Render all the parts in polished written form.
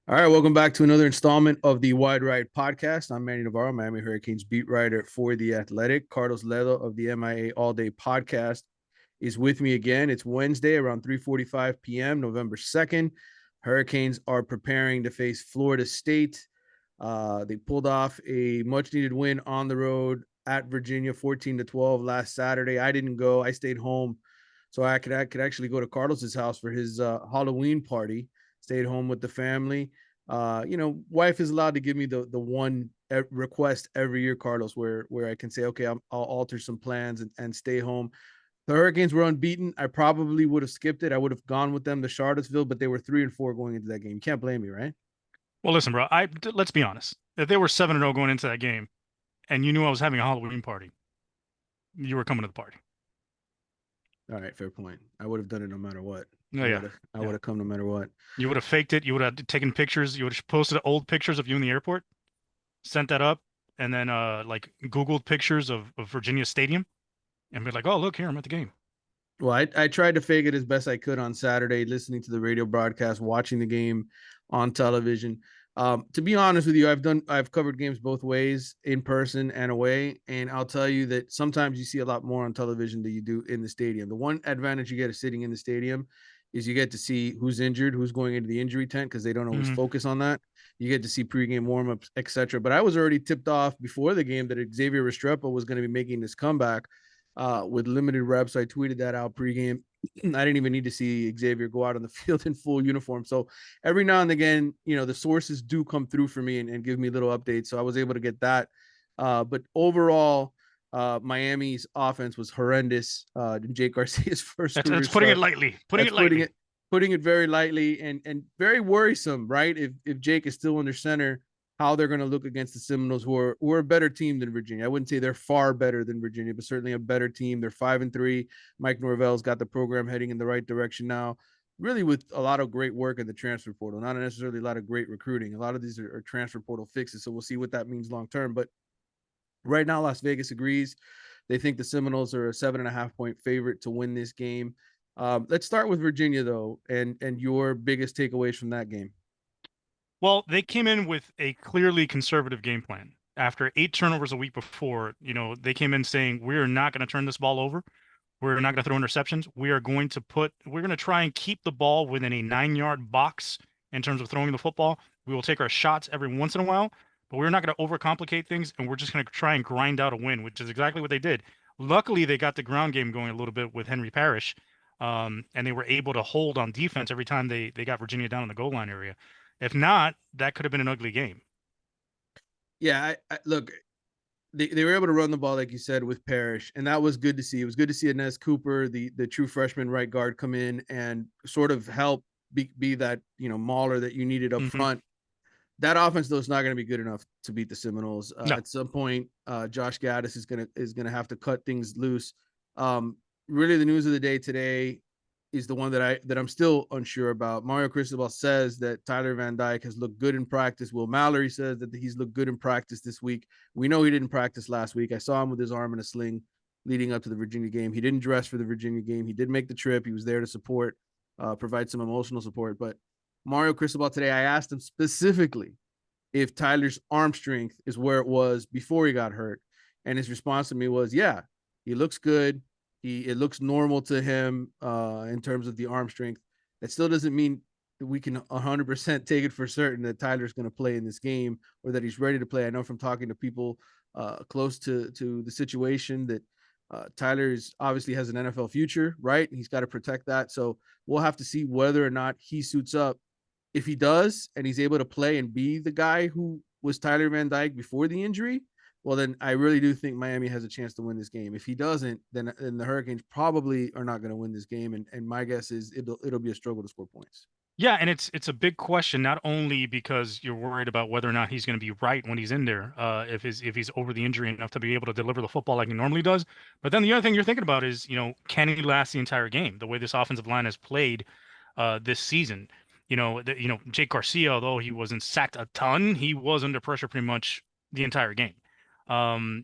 All right, welcome back to another installment of the Wide Right podcast. I'm Manny Navarro, Miami Hurricanes beat writer for The Athletic. Carlos Ledo of the MIA All Day podcast is with me again. It's Wednesday around 3:45 p.m., November 2nd. Hurricanes are preparing to face Florida State. They pulled off a much-needed win on the road at Virginia, 14-12 last Saturday. I didn't go. I stayed home so I could actually go to Carlos's house for his Halloween party. Stayed home with the family. Wife is allowed to give me the one request every year, Carlos, where I can say, okay, I'll alter some plans and stay home. The Hurricanes were unbeaten. I probably would have skipped it. I would have gone with them to Charlottesville, but they were 3-4 going into that game. You can't blame me, right? Well, listen, bro. Let's be honest. If they were 7-0 going into that game, and you knew I was having a Halloween party, you were coming to the party. All right, fair point. I would have done it no matter what. No, I yeah, would have I yeah. would have come no matter what. You would have faked it. You would have taken pictures. You would have posted old pictures of you in the airport, sent that up, and then like Googled pictures of Virginia Stadium, and be like, "Oh, look here, I'm at the game." Well, I tried to fake it as best I could on Saturday, listening to the radio broadcast, watching the game on television. To be honest with you, I've covered games both ways, in person and away, and I'll tell you that sometimes you see a lot more on television than you do in the stadium. The one advantage you get of sitting in the stadium is you get to see who's injured, who's going into the injury tent because they don't always Hmm. focus on that. You get to see pregame warmups, etc. But I was already tipped off before the game that Xavier Restrepo was going to be making this comeback with limited reps. I tweeted that out pregame. I didn't even need to see Xavier go out on the field in full uniform. So every now and again, the sources do come through for me and give me little updates. So I was able to get that. But overall, Miami's offense was horrendous. Jake Garcia's first That's career putting it start. lightly. Putting That's it lightly. putting it very lightly and very worrisome, right? If Jake is still under center, how they're going to look against the Seminoles, who are a better team than Virginia. I wouldn't say they're far better than Virginia, but certainly a better team. They're 5-3. Mike Norvell's got the program heading in the right direction now. Really, with a lot of great work in the transfer portal, not necessarily a lot of great recruiting. A lot of these are transfer portal fixes, so we'll see what that means long term. But right now, Las Vegas agrees. They think the Seminoles are a 7.5 point favorite to win this game. Let's start with Virginia though, and your biggest takeaways from that game. Well, they came in with a clearly conservative game plan. After 8 turnovers a week before, they came in saying, "We're not going to turn this ball over. We're not going to throw interceptions. We're going to try and keep the ball within a 9-yard box in terms of throwing the football. We will take our shots every once in a while, but we're not going to overcomplicate things, and we're just going to try and grind out a win," which is exactly what they did. Luckily, they got the ground game going a little bit with Henry Parrish, and they were able to hold on defense every time they got Virginia down in the goal line area. If not, that could have been an ugly game. Yeah, look, they were able to run the ball like you said with Parrish, and that was good to see. It was good to see Inez Cooper, the true freshman right guard, come in and sort of help be that mauler that you needed up Hmm. front. That offense though is not going to be good enough to beat the Seminoles. No. At some point, Josh Gaddis is gonna have to cut things loose. Really, the news of the day today is the one that I'm still unsure about. Mario Cristobal says that Tyler Van Dyke has looked good in practice. Will Mallory says that he's looked good in practice this week. We know he didn't practice last week. I saw him with his arm in a sling leading up to the Virginia game. He didn't dress for the Virginia game. He did make the trip. He was there to support, provide some emotional support. But Mario Cristobal today, I asked him specifically if Tyler's arm strength is where it was before he got hurt. And his response to me was, yeah, he looks good. It looks normal to him in terms of the arm strength. That still doesn't mean that we can 100% take it for certain that Tyler's going to play in this game or that he's ready to play. I know from talking to people close to the situation that Tyler's obviously has an NFL future, right? He's got to protect that. So we'll have to see whether or not he suits up. If he does and he's able to play and be the guy who was Tyler Van Dyke before the injury, well, then I really do think Miami has a chance to win this game. If he doesn't, then the Hurricanes probably are not going to win this game. And my guess is it'll be a struggle to score points. Yeah, and it's a big question, not only because you're worried about whether or not he's going to be right when he's in there, if he's over the injury enough to be able to deliver the football like he normally does. But then the other thing you're thinking about is, can he last the entire game? The way this offensive line has played this season. Jake Garcia, although he wasn't sacked a ton, he was under pressure pretty much the entire game,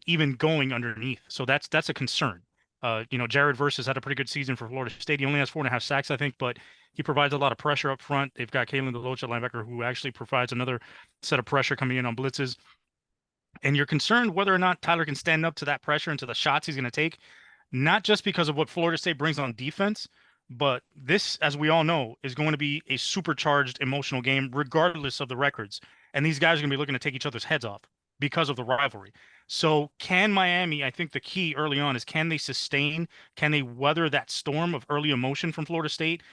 even going underneath. So that's a concern. Jared Verse had a pretty good season for Florida State. He only has 4.5 sacks, I think, but he provides a lot of pressure up front. They've got Kalen DeLoach at linebacker, who actually provides another set of pressure coming in on blitzes. And you're concerned whether or not Tyler can stand up to that pressure and to the shots he's going to take, not just because of what Florida State brings on defense, but this, as we all know, is going to be a supercharged emotional game, regardless of the records. And these guys are going to be looking to take each other's heads off because of the rivalry. So, can Miami, I think the key early on is, can they sustain? Can they weather that storm of early emotion from Florida State?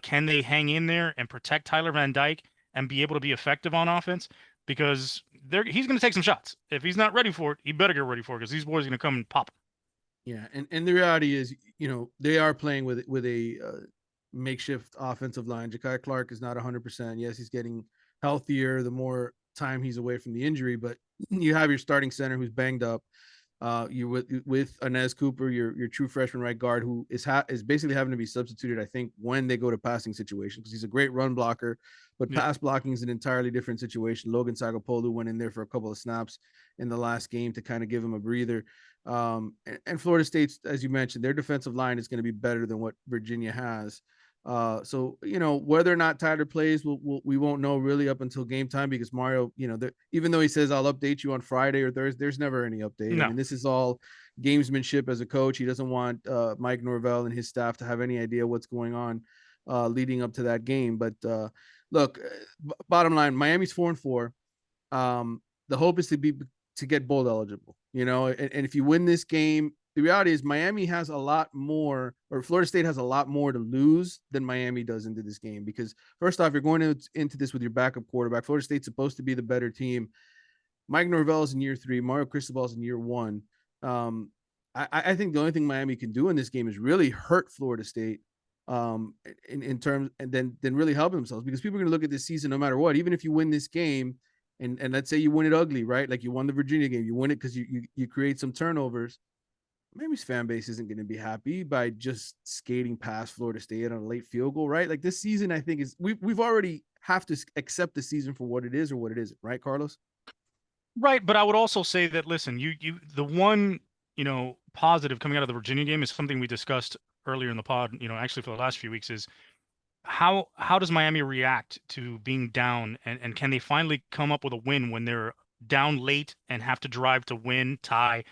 Can they hang in there and protect Tyler Van Dyke and be able to be effective on offense? Because he's going to take some shots. If he's not ready for it, he better get ready for it, because these boys are going to come and pop. Yeah, and the reality is, they are playing with a makeshift offensive line. Ja'Kai Clark is not 100%. Yes, he's getting healthier the more time he's away from the injury, but you have your starting center who's banged up. You with Inez Cooper, your true freshman right guard, who is basically having to be substituted, I think, when they go to passing situations, because he's a great run blocker, but pass blocking is an entirely different situation. Logan Sagapolu went in there for a couple of snaps in the last game to kind of give him a breather. And Florida State's, as you mentioned, their defensive line is going to be better than what Virginia has. So whether or not Tyler plays, we won't know really up until game time, because Mario, even though he says I'll update you on Friday or Thursday, there's never any update. No. I mean, this is all gamesmanship as a coach. He doesn't want Mike Norvell and his staff to have any idea what's going on leading up to that game. But look, bottom line, Miami's 4-4. The hope is to get bowl eligible, and if you win this game, the reality is Miami has a lot more, or Florida State has a lot more to lose than Miami does into this game. Because first off, you're going into this with your backup quarterback. Florida State's supposed to be the better team. Mike Norvell's in year 3. Mario Cristobal's in year 1. I think the only thing Miami can do in this game is really hurt Florida State in terms, and then really help themselves, because people are going to look at this season no matter what. Even if you win this game, and let's say you win it ugly, right? Like you won the Virginia game, you win it because you create some turnovers. Miami's fan base isn't going to be happy by just skating past Florida State on a late field goal, right? Like this season, I think we've already have to accept the season for what it is or what it isn't, right, Carlos? Right, but I would also say that, listen, the one, positive coming out of the Virginia game is something we discussed earlier in the pod, actually for the last few weeks, is how does Miami react to being down, and can they finally come up with a win when they're down late and have to drive to win, tie?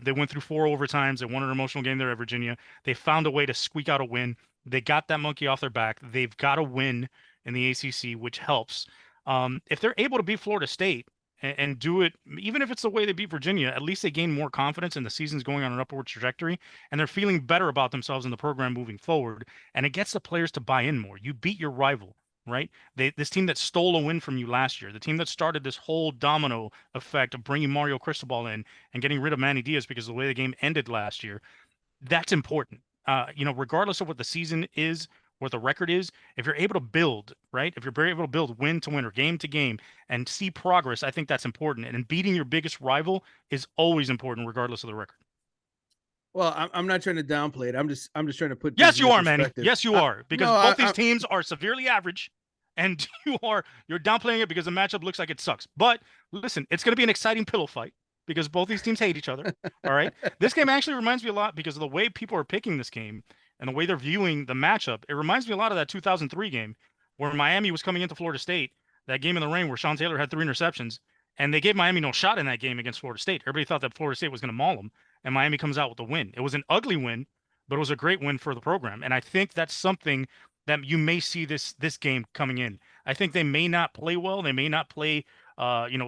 They went through 4 overtimes. They won an emotional game there at Virginia. They found a way to squeak out a win. They got that monkey off their back. They've got a win in the ACC, which helps. If they're able to beat Florida State and do it, even if it's the way they beat Virginia, at least they gain more confidence, and the season's going on an upward trajectory, and they're feeling better about themselves in the program moving forward. And it gets the players to buy in more. You beat your rival, right? This team that stole a win from you last year, the team that started this whole domino effect of bringing Mario Cristobal in and getting rid of Manny Diaz because of the way the game ended last year, that's important. Regardless of what the season is, what the record is, if you're able to build, right? If you're able to build win to win or game to game and see progress, I think that's important. And beating your biggest rival is always important, regardless of the record. Well, I'm not trying to downplay it. I'm just trying to put things Yes, you into are, Manny. perspective. Yes, you are, because No, both these teams are severely average, and you're downplaying it because the matchup looks like it sucks. But listen, it's going to be an exciting pillow fight because both these teams hate each other. All right, this game actually reminds me a lot, because of the way people are picking this game and the way they're viewing the matchup. It reminds me a lot of that 2003 game where Miami was coming into Florida State. That game in the rain where Sean Taylor had 3 interceptions, and they gave Miami no shot in that game against Florida State. Everybody thought that Florida State was going to maul them, and Miami comes out with the win. It was an ugly win, but it was a great win for the program. And I think that's something that you may see this game coming in. I think they may not play well. They may not play,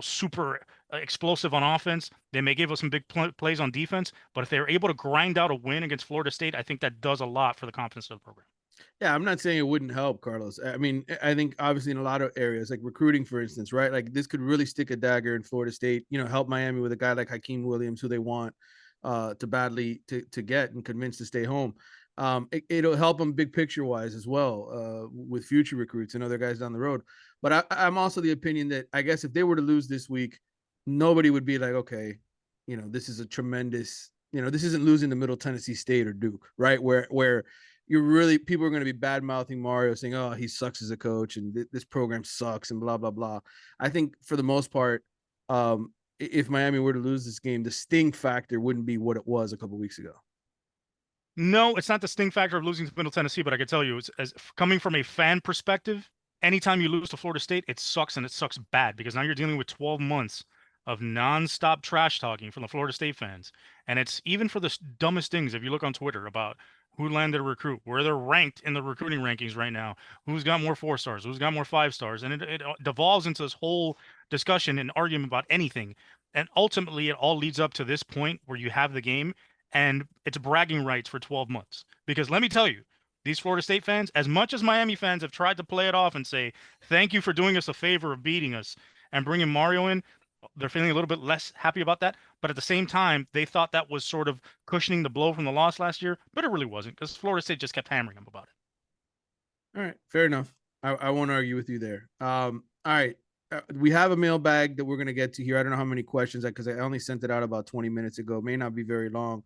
super explosive on offense. They may give us some big plays on defense. But if they're able to grind out a win against Florida State, I think that does a lot for the confidence of the program. Yeah, I'm not saying it wouldn't help, Carlos. I mean, I think obviously in a lot of areas, like recruiting, for instance, right? Like this could really stick a dagger in Florida State, help Miami with a guy like Hakeem Williams, who they want to badly to get and convince to stay home. It'll help them big picture wise as well with future recruits and other guys down the road. But I'm also the opinion that I guess if they were to lose this week, nobody would be like, okay, this is a tremendous, this isn't losing to Middle Tennessee State or Duke, right? Where people are going to be bad mouthing Mario, saying, oh, he sucks as a coach and this program sucks and blah, blah, blah. I think for the most part, if Miami were to lose this game, the sting factor wouldn't be what it was a couple of weeks ago. No, it's not the sting factor of losing to Middle Tennessee, but I can tell you, coming from a fan perspective, anytime you lose to Florida State, it sucks and it sucks bad because now you're dealing with 12 months of nonstop trash talking from the Florida State fans. And it's even for the dumbest things. If you look on Twitter about who landed a recruit, where they're ranked in the recruiting rankings right now, who's got more 4 stars, who's got more 5 stars, and it devolves into this whole discussion and argument about anything. And ultimately, it all leads up to this point where you have the game and it's bragging rights for 12 months. Because let me tell you, these Florida State fans, as much as Miami fans have tried to play it off and say, thank you for doing us a favor of beating us and bringing Mario in, they're feeling a little bit less happy about that. But at the same time, they thought that was sort of cushioning the blow from the loss last year, but it really wasn't because Florida State just kept hammering them about it. All right, fair enough. I won't argue with you there. All right. We have a mailbag that we're going to get to here. I don't know how many questions because I only sent it out about 20 minutes ago. It may not be very long.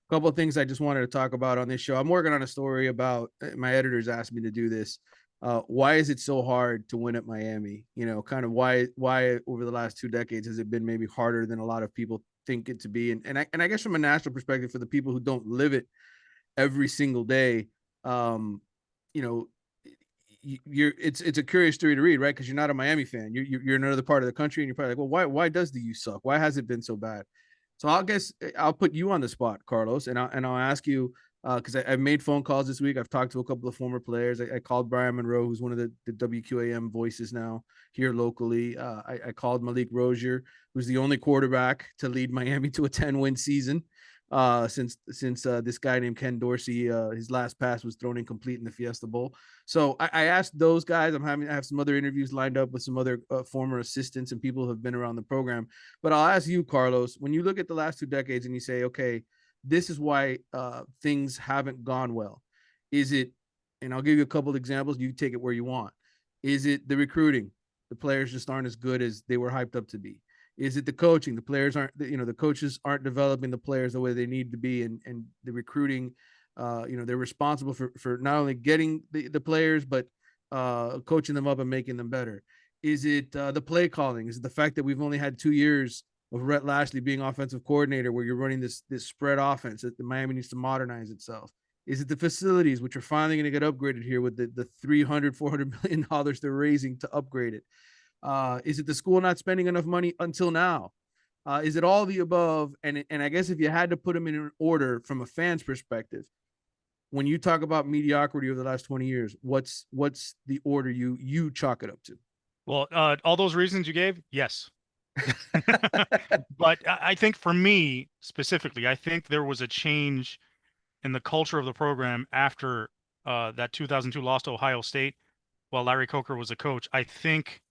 A couple of things I just wanted to talk about on this show. I'm working on a story about my editors asked me to do this. Why is it so hard to win at Miami? You know, kind of why over the last 2 decades has it been maybe harder than a lot of people think it to be? And I guess from a national perspective, for the people who don't live it every single day, you know, it's a curious story to read, right? Because you're not a Miami fan. You're in another part of the country, and you're probably like, well, why does the U suck? Why has it been so bad? So I'll put you on the spot, Carlos, and I'll ask you because I've made phone calls this week. I've talked to a couple of former players. I called Brian Monroe, who's one of the WQAM voices now here locally. I called Malik Rozier, who's the only quarterback to lead Miami to a 10-win season since this guy named Ken Dorsey, his last pass was thrown incomplete in the Fiesta Bowl. So I asked those guys. I have some other interviews lined up with some other former assistants and people who have been around the program. But I'll ask you, Carlos, when you look at the last 2 decades and you say, okay, this is why things haven't gone well. Is it, and I'll give you a couple of examples, you take it where you want. Is it the recruiting? The players just aren't as good as they were hyped up to be. Is it the coaching? The players aren't, the coaches aren't developing the players the way they need to be, and the recruiting, they're responsible for not only getting the players, but coaching them up and making them better. Is it the play calling? Is it the fact that we've only had 2 years of Rhett Lashley being offensive coordinator, where you're running this spread offense that the Miami needs to modernize itself? Is it the facilities, which are finally going to get upgraded here with the $300-400 million they're raising to upgrade it? Is it the school not spending enough money until now? Is it all the above? And I guess if you had to put them in an order from a fan's perspective, when you talk about mediocrity over the last 20 years, what's the order you chalk it up to? Well, all those reasons you gave, yes. But I think for me specifically, I think there was a change in the culture of the program after that 2002 loss to Ohio State while Larry Coker was a coach. I think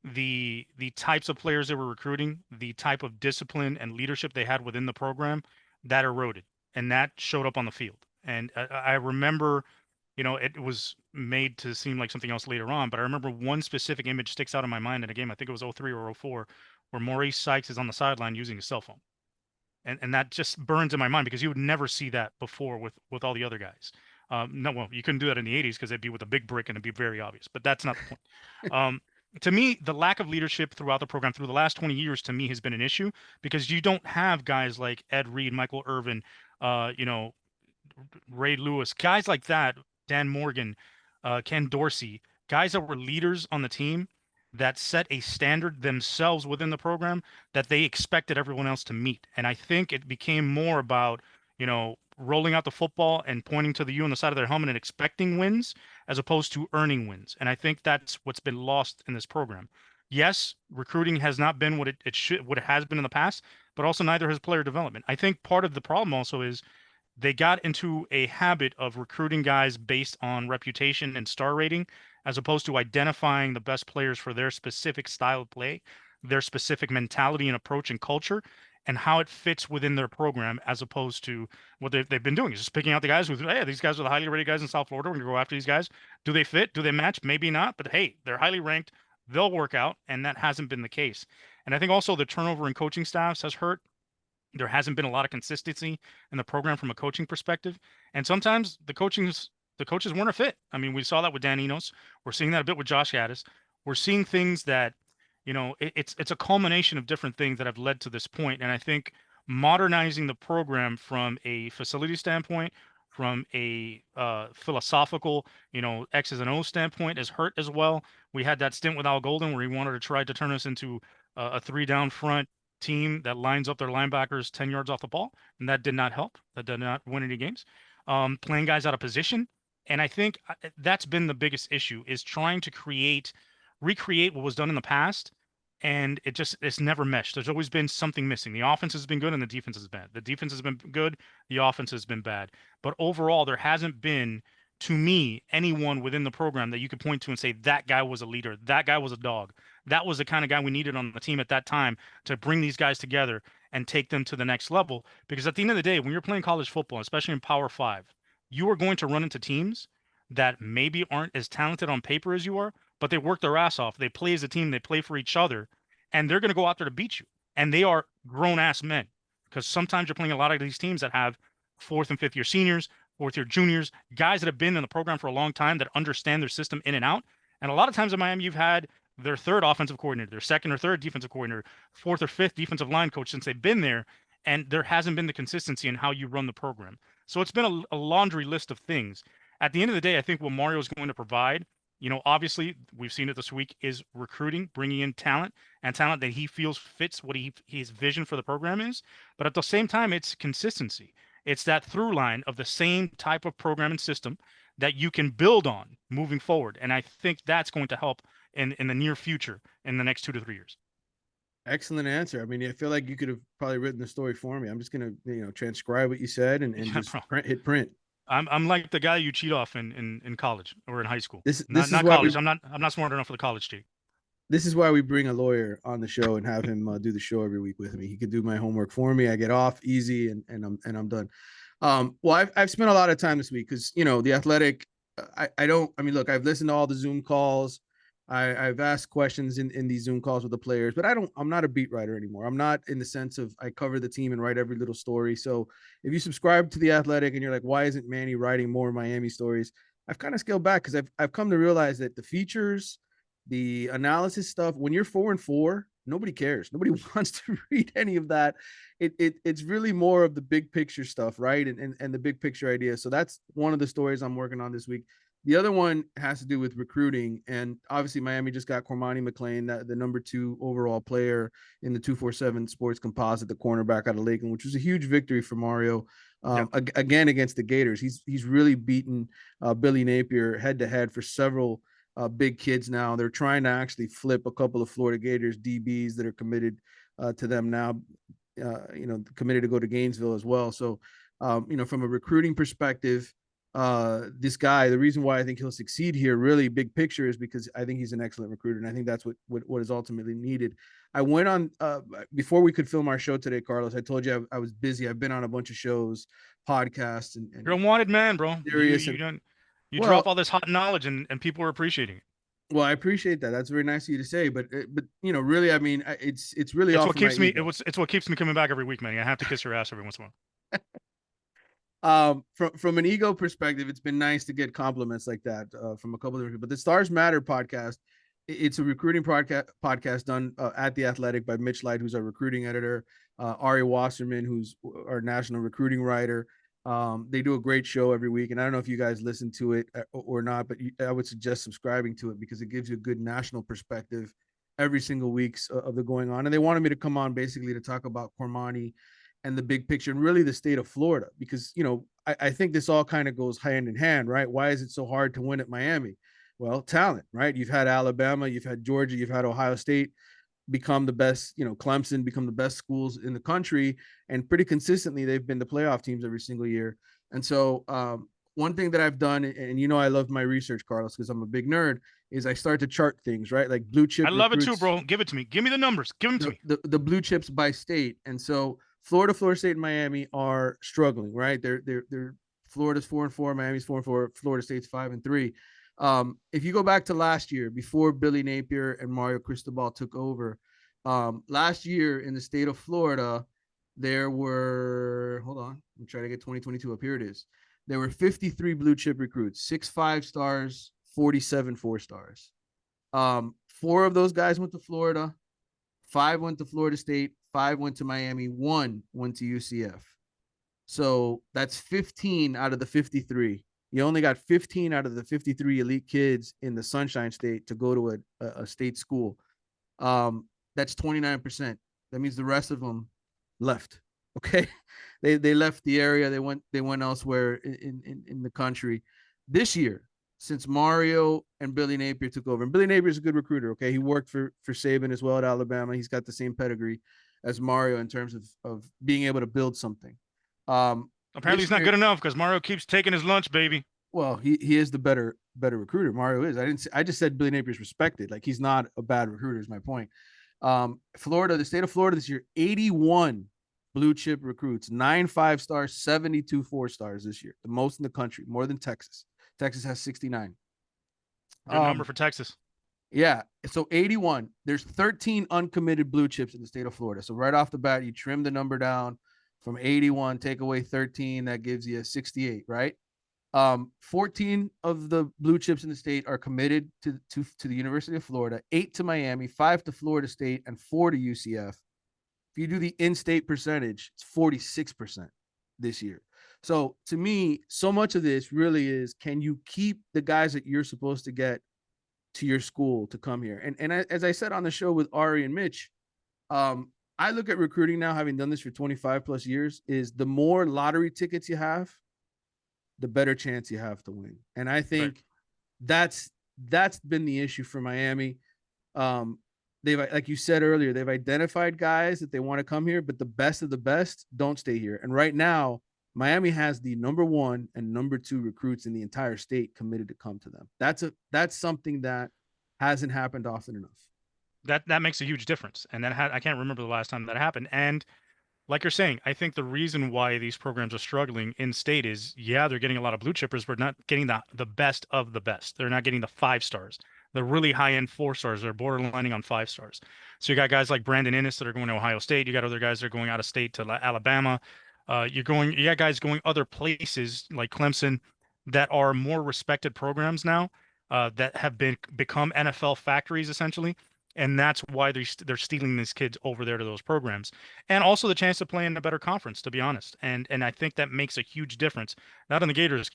the types of players they were recruiting, the type of discipline and leadership they had within the program, that eroded, and that showed up on the field. And I remember, it was made to seem like something else later on, but I remember one specific image sticks out in my mind in a game. I think it was 03 or 04, where Maurice Sykes is on the sideline using his cell phone. And that just burns in my mind because you would never see that before with all the other guys. No, well, you couldn't do that in the 80s because it'd be with a big brick and it'd be very obvious, but that's not the point. To me, the lack of leadership throughout the program through the last 20 years to me has been an issue because you don't have guys like Ed Reed, Michael Irvin, Ray Lewis, guys like that, Dan Morgan, Ken Dorsey, guys that were leaders on the team that set a standard themselves within the program that they expected everyone else to meet. And I think it became more about, rolling out the football and pointing to the U on the side of their helmet and expecting wins as opposed to earning wins. And I think that's what's been lost in this program. Yes, recruiting has not been what it should, what it has been in the past, but also neither has player development. I think part of the problem also is they got into a habit of recruiting guys based on reputation and star rating, as opposed to identifying the best players for their specific style of play, their specific mentality and approach and culture, and how it fits within their program, as opposed to what they've been doing is just picking out the guys who, hey, these guys are the highly rated guys in South Florida. We're going to go after these guys. Do they fit? Do they match? Maybe not. But hey, they're highly ranked. They'll work out. And that hasn't been the case. And I think also the turnover in coaching staffs has hurt. There hasn't been a lot of consistency in the program from a coaching perspective, and sometimes the coaches weren't a fit. I mean, we saw that with Dan Enos. We're seeing that a bit with Josh Gaddis. We're seeing things that, it's a culmination of different things that have led to this point. And I think modernizing the program from a facility standpoint, from a philosophical, X's and O's standpoint is hurt as well. We had that stint with Al Golden where he wanted to try to turn us into a three down front team that lines up their linebackers 10 yards off the ball, and that did not help. That did not win any games. Playing guys out of position, and I think that's been the biggest issue is trying to recreate what was done in the past, and it's never meshed. There's always been something missing. The offense has been good and the defense is bad. The defense has been good, the offense has been bad. But overall, there hasn't been, to me, anyone within the program that you could point to and say that guy was a leader, that guy was a dog. That was the kind of guy we needed on the team at that time to bring these guys together and take them to the next level. Because at the end of the day, when you're playing college football, especially in Power Five, you are going to run into teams that maybe aren't as talented on paper as you are, but they work their ass off. They play as a team, they play for each other, and they're going to go out there to beat you. And they are grown ass men because sometimes you're playing a lot of these teams that have fourth and fifth year seniors, fourth year juniors, guys that have been in the program for a long time that understand their system in and out. And a lot of times in Miami, you've had their third offensive coordinator, their second or third defensive coordinator, fourth or fifth defensive line coach since they've been there. And there hasn't been the consistency in how you run the program. So it's been a laundry list of things. At the end of the day, I think what Mario is going to provide, obviously we've seen it this week, is recruiting, bringing in talent and talent that he feels fits what his vision for the program is. But at the same time, it's consistency. It's that through line of the same type of program and system that you can build on moving forward. And I think that's going to help in the near future in the next 2 to 3 years. Excellent answer. I mean, I feel like you could have probably written the story for me. I'm just gonna, transcribe what you said and Yeah, just bro. hit print. I'm like the guy you cheat off in college or in high school. This is Not why we college. I'm not smart enough for the college cheat. this is why we bring a lawyer on the show and have him do the show every week with me. He could do my homework for me. I get off easy and I'm done. Well, I've spent a lot of time this week because the Athletic. I mean, look, I've listened to all the Zoom calls. I've asked questions in these Zoom calls with the players, but I'm not a beat writer anymore. I'm not in the sense of I cover the team and write every little story. So if you subscribe to the Athletic and you're like, why isn't Manny writing more Miami stories? I've kind of scaled back because I've come to realize that the features, the analysis stuff, when you're 4-4, nobody cares. Nobody wants to read any of that. It's really more of the big picture stuff, right? And the big picture idea. So that's one of the stories I'm working on this week. The other one has to do with recruiting, and obviously Miami just got Cormani McClain, the number 2 overall player in the 247 Sports Composite, the cornerback out of Lakeland, which was a huge victory for Mario. Again against the Gators. He's really beaten Billy Napier head to head for several big kids now. They're trying to actually flip a couple of Florida Gators DBs that are committed to them now, committed to go to Gainesville as well. So, from a recruiting perspective, this guy, the reason why I think he'll succeed here, really big picture, is because I think he's an excellent recruiter, and I think that's what is ultimately needed. I went on before we could film our show today, Carlos. I told you I was busy. I've been on a bunch of shows, podcasts, and You're a wanted man, bro. serious. You drop Well, all this hot knowledge and people are appreciating it. well, I appreciate that. That's very nice of you to say. But really, I mean, it's really It's all what for my keeps me. ego. It's what keeps me coming back every week, man. I have to kiss your ass every once in a while. From an ego perspective, it's been nice to get compliments like that from a couple of different. But the Stars Matter podcast, it's a recruiting podcast done at the Athletic by Mitch Light, who's our recruiting editor, Ari Wasserman, who's our national recruiting writer. They do a great show every week, and I don't know if you guys listen to it or not, but I would suggest subscribing to it because it gives you a good national perspective every single week's of the going on. And they wanted me to come on basically to talk about Cormani and the big picture and really the state of Florida, because I think this all kind of goes hand in hand, right? Why is it so hard to win at Miami? Well, talent, right? You've had Alabama, you've had Georgia, you've had Ohio State become the best, Clemson become the best schools in the country, and pretty consistently they've been the playoff teams every single year. And so one thing that I've done, and I love my research, Carlos, because I'm a big nerd, is I start to chart things, right? Like blue chip I love it too, recruits, bro. Give it to me. Give me the numbers. Give them to me. the blue chips by state. And so Florida State, and Miami are struggling, right? They're Florida's 4-4, Miami's 4-4, Florida State's 5-3. If you go back to last year, before Billy Napier and Mario Cristobal took over, last year in the state of Florida, there were, hold on, I'm trying to get 2022 up. Here it is. There were 53 blue chip recruits, 6 5-stars, 47 4-stars. 4 of those guys went to Florida, 5 went to Florida State, 5 went to Miami, 1 went to UCF. So that's 15 out of the 53. You only got 15 out of the 53 elite kids in the Sunshine State to go to a state school. That's 29%. That means the rest of them left. Okay. They left the area. They went elsewhere in the country. This year, since Mario and Billy Napier took over, and Billy Napier is a good recruiter. Okay. He worked for Saban as well at Alabama. He's got the same pedigree as Mario in terms of being able to build something. Apparently, This he's not year, good enough because Mario keeps taking his lunch, baby. well, he is the better recruiter. Mario is. I just said Billy Napier's respected. Like he's not a bad recruiter. Is my point. Florida, the state of Florida this year, 81 blue chip recruits, 9 5 stars, 72 4 stars this year, the most in the country, more than Texas. Texas has 69. Good number Um, for Texas. yeah, so 81. There's 13 uncommitted blue chips in the state of Florida. So right off the bat, you trim the number down from 81, take away 13, that gives you a 68, right? 14 of the blue chips in the state are committed to the University of Florida, 8 to Miami, 5 to Florida State, and 4 to UCF. If you do the in-state percentage, it's 46% this year. So to me, so much of this really is, can you keep the guys that you're supposed to get to your school to come here? And as I said on the show with Ari and Mitch, I look at recruiting now, having done this for 25 plus years, is the more lottery tickets you have, the better chance you have to win. And I Right. think that's been the issue for Miami. They've, like you said earlier, they've identified guys that they want to come here, but the best of the best don't stay here. And right now, Miami has the number 1 and number 2 recruits in the entire state committed to come to them. That's something that hasn't happened often enough. That makes a huge difference, and I can't remember the last time that happened. And like you're saying, I think the reason why these programs are struggling in state is, yeah, they're getting a lot of blue chippers, but not getting the best of the best. They're not getting the 5 stars, the really high end 4 stars. They're borderlining on 5 stars. So you got guys like Brandon Innes that are going to Ohio State. You got other guys that are going out of state to Alabama. You got guys going other places like Clemson that are more respected programs now, that have become NFL factories essentially. And that's why they're stealing these kids over there to those programs, and also the chance to play in a better conference, to be honest. And I think that makes a huge difference, not in the Gators'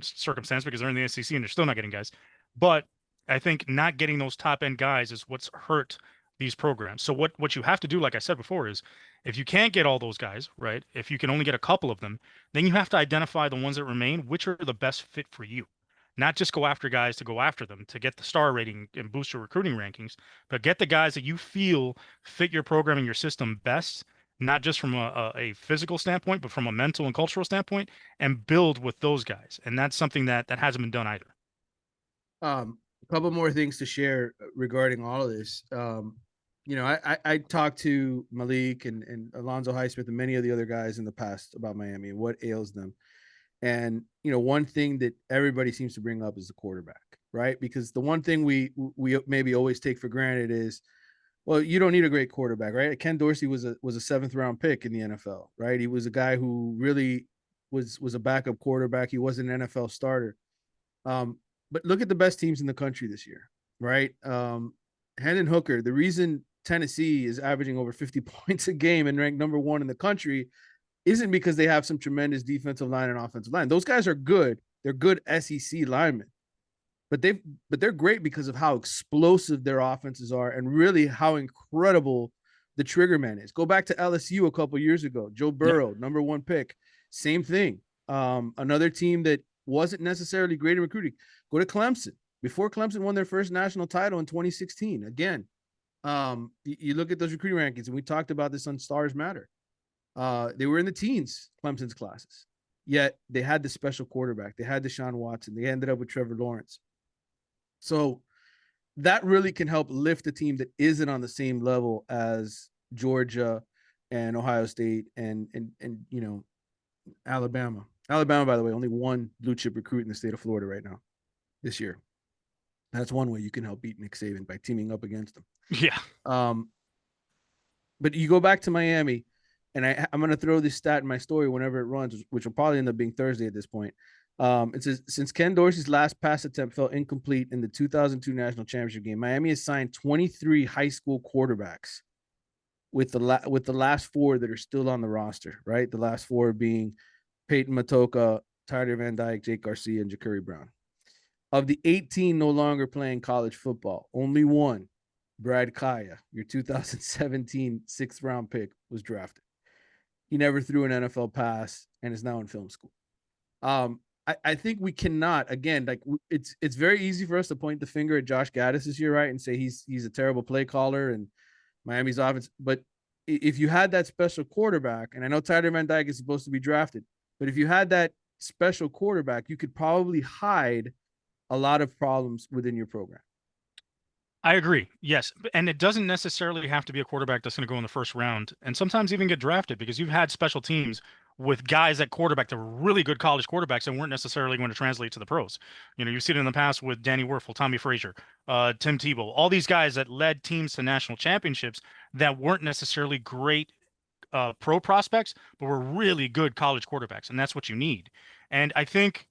circumstance because they're in the SEC and they're still not getting guys, but I think not getting those top end guys is what's hurt these programs. So what you have to do, like I said before, is if you can't get all those guys, right? If you can only get a couple of them, then you have to identify the ones that remain, which are the best fit for you. Not just go after guys to go after them to get the star rating and boost your recruiting rankings, but get the guys that you feel fit your program and your system best, not just from a physical standpoint, but from a mental and cultural standpoint, and build with those guys. And that's something that hasn't been done either. A couple more things to share regarding all of this. I talked to Malik and Alonzo Highsmith and many of the other guys in the past about Miami and what ails them. And one thing that everybody seems to bring up is the quarterback, right? Because the one thing we maybe always take for granted is, well, you don't need a great quarterback, right? Ken Dorsey was a 7th-round pick in the NFL, right? He was a guy who really was a backup quarterback. He wasn't an NFL starter. But look at the best teams in the country this year, right? Hendon Hooker, the reason Tennessee is averaging over 50 points a game and ranked number 1 in the country isn't because they have some tremendous defensive line and offensive line. Those guys are good. They're good SEC linemen. But they're great because of how explosive their offenses are and really how incredible the trigger man is. Go back to LSU a couple years ago. Joe Yep. Burrow, number 1 pick. Same thing. Another team that wasn't necessarily great in recruiting. Go to Clemson. Before Clemson won their first national title in 2016. Again, you look at those recruiting rankings, and we talked about this on Stars Matter. They were in the teens, Clemson's classes. Yet they had the special quarterback. They had Deshaun Watson. They ended up with Trevor Lawrence. So that really can help lift a team that isn't on the same level as Georgia and Ohio State and Alabama. Alabama, by the way, only 1 blue chip recruit in the state of Florida right now this year. That's one way you can help beat Nick Saban, by teaming up against them. Yeah. But you go back to Miami, and I'm going to throw this stat in my story whenever it runs, which will probably end up being Thursday at this point. It says, since Ken Dorsey's last pass attempt fell incomplete in the 2002 national championship game, Miami has signed 23 high school quarterbacks with the last four that are still on the roster, right? The last four being Peyton Matoka, Tyler Van Dyke, Jake Garcia, and Ja'Carri Brown. Of the 18 no longer playing college football, only one, Brad Kaya, your 2017 sixth round pick, was drafted. He never threw an NFL pass and is now in film school. I think we cannot, again, like it's very easy for us to point the finger at Josh Gaddis this year, right, and say he's a terrible play caller and Miami's offense. But if you had that special quarterback, and I know Tyler Van Dyke is supposed to be drafted, but if you had that special quarterback, you could probably hide a lot of problems within your program. I agree. Yes. And it doesn't necessarily have to be a quarterback that's going to go in the first round and sometimes even get drafted, because you've had special teams with guys at quarterback that were really good college quarterbacks and weren't necessarily going to translate to the pros. You know, you've seen it in the past with Danny Werfel, Tommy Frazier, Tim Tebow, all these guys that led teams to national championships that weren't necessarily great pro prospects, but were really good college quarterbacks. And that's what you need. And I think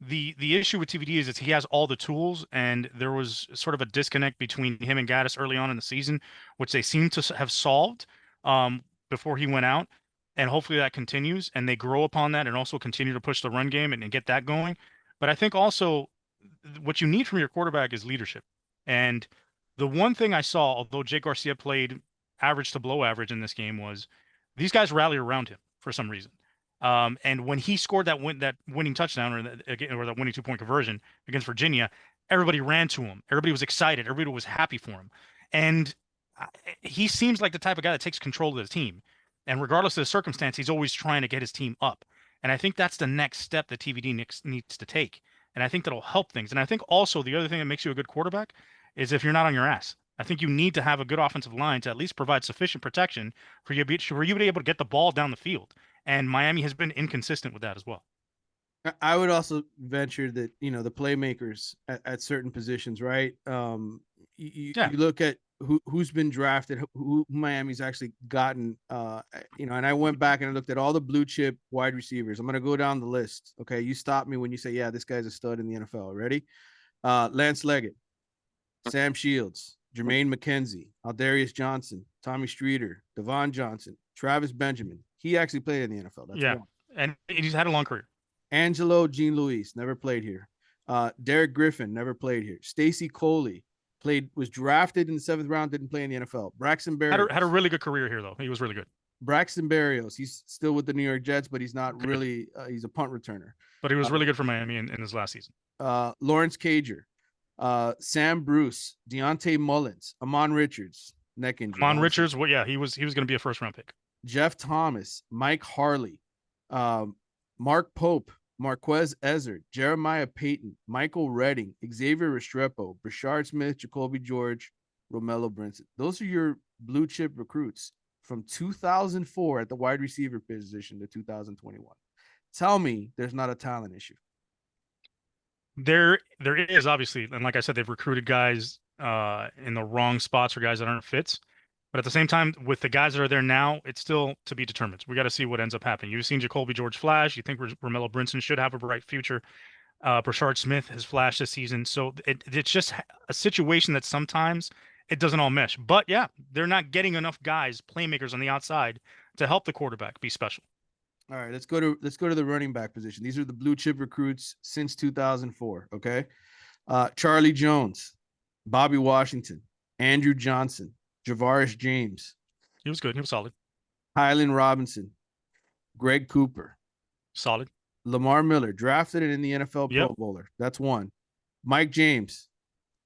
the issue with TVD is that he has all the tools, and there was sort of a disconnect between him and Gaddis early on in the season, which they seem to have solved before he went out, and hopefully that continues and they grow upon that and also continue to push the run game and get that going. But I think also what you need from your quarterback is leadership. And the one thing I saw, although Jake Garcia played average to below average in this game, was these guys rally around him for some reason. And when he scored that winning touchdown or that winning 2-point conversion against Virginia, everybody ran to him. Everybody was excited. Everybody was happy for him. And he seems like the type of guy that takes control of the team. And regardless of the circumstance, he's always trying to get his team up. And I think that's the next step that TVD needs to take. And I think that'll help things. And I think also the other thing that makes you a good quarterback is if you're not on your ass. I think you need to have a good offensive line to at least provide sufficient protection for you to be able to get the ball down the field. And Miami has been inconsistent with that as well. I would also venture that, you know, the playmakers at certain positions, right? You look at who's been drafted, who Miami's actually gotten, you know, and I went back and I looked at all the blue chip wide receivers. I'm going to go down the list. Okay. You stop me when you say, yeah, this guy's a stud in the NFL. Ready? Lance Leggett, Sam Shields, Jermaine McKenzie, Aldarius Johnson, Tommy Streeter, Devon Johnson, Travis Benjamin. He actually played in the NFL. That's one. And he's had a long career. Angelo Jean Louis never played here. Derek Griffin never played here. Stacy Coley was drafted in the 7th round, didn't play in the NFL. Braxton Berrios had a really good career here, though. He was really good. Braxton Berrios, he's still with the New York Jets, but he's not really. He's a punt returner. But he was really good for Miami in his last season. Lawrence Cager, Sam Bruce, Deontay Mullins, Amon Richards, neck injury. Amon Richards, well, yeah, he was going to be a first-round pick. Jeff Thomas, Mike Harley, Mark Pope, Marquez Ezzard, Jeremiah Payton, Michael Redding, Xavier Restrepo, Brashard Smith, Jacoby George, Romello Brinson. Those are your blue chip recruits from 2004 at the wide receiver position to 2021. Tell me there's not a talent issue. There is, obviously, and like I said, they've recruited guys in the wrong spots for guys that aren't fits. But at the same time, with the guys that are there now, it's still to be determined. We got to see what ends up happening. You've seen Jacoby George flash. You think Romello Brinson should have a bright future. Brashard Smith has flashed this season. So it's just a situation that sometimes it doesn't all mesh. But yeah, they're not getting enough guys, playmakers on the outside to help the quarterback be special. All right, let's go to the running back position. These are the blue chip recruits since 2004. Okay, Charlie Jones, Bobby Washington, Andrew Johnson, Javaris James. He was good. He was solid. Hyland Robinson, Greg Cooper. Solid. Lamar Miller, drafted in the NFL Pro Bowler. That's one. Mike James.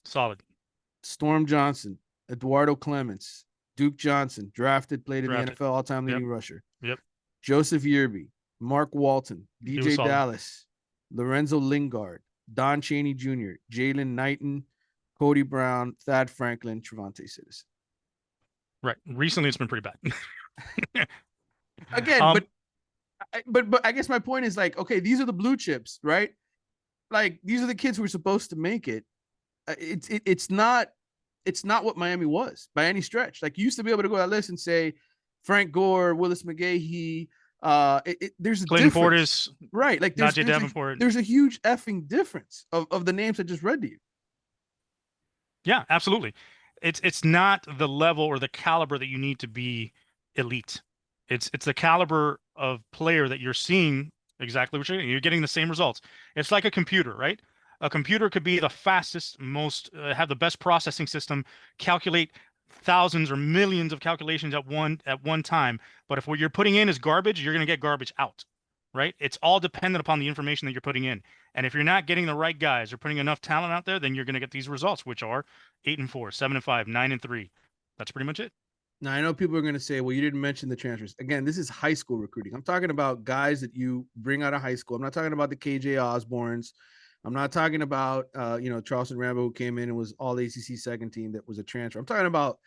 Solid. Storm Johnson, Eduardo Clements, Duke Johnson, played in the NFL, all-time leading rusher. Yep. Joseph Yearby, Mark Walton, DJ Dallas, Lorenzo Lingard, Don Chaney Jr., Jalen Knighton, Cody Brown, Thad Franklin, Trevante Citizen. Right. Recently, it's been pretty bad. Again, but I guess my point is, like, okay, these are the blue chips, right? Like, these are the kids who are supposed to make it. It's not what Miami was by any stretch. Like, you used to be able to go down that list and say Frank Gore, Willis McGahee. There's a Clayton difference, Portis, right? Like, there's a huge effing difference of the names I just read to you. Yeah, absolutely. it's not the level or the caliber that you need to be elite. It's the caliber of player that you're seeing exactly what you're getting the same results. It's like a computer, right? A computer could be the fastest, most have the best processing system, calculate thousands or millions of calculations at one time. But if what you're putting in is garbage, you're going to get garbage out, right? It's all dependent upon the information that you're putting in. And if you're not getting the right guys or putting enough talent out there, then you're going to get these results, which are 8-4, 7-5, 9-3. That's pretty much it. Now, I know people are going to say, well, you didn't mention the transfers. Again, this is high school recruiting. I'm talking about guys that you bring out of high school. I'm not talking about the KJ Osbornes. I'm not talking about, Charleston Rambo, who came in and was all ACC second team that was a transfer. I'm talking about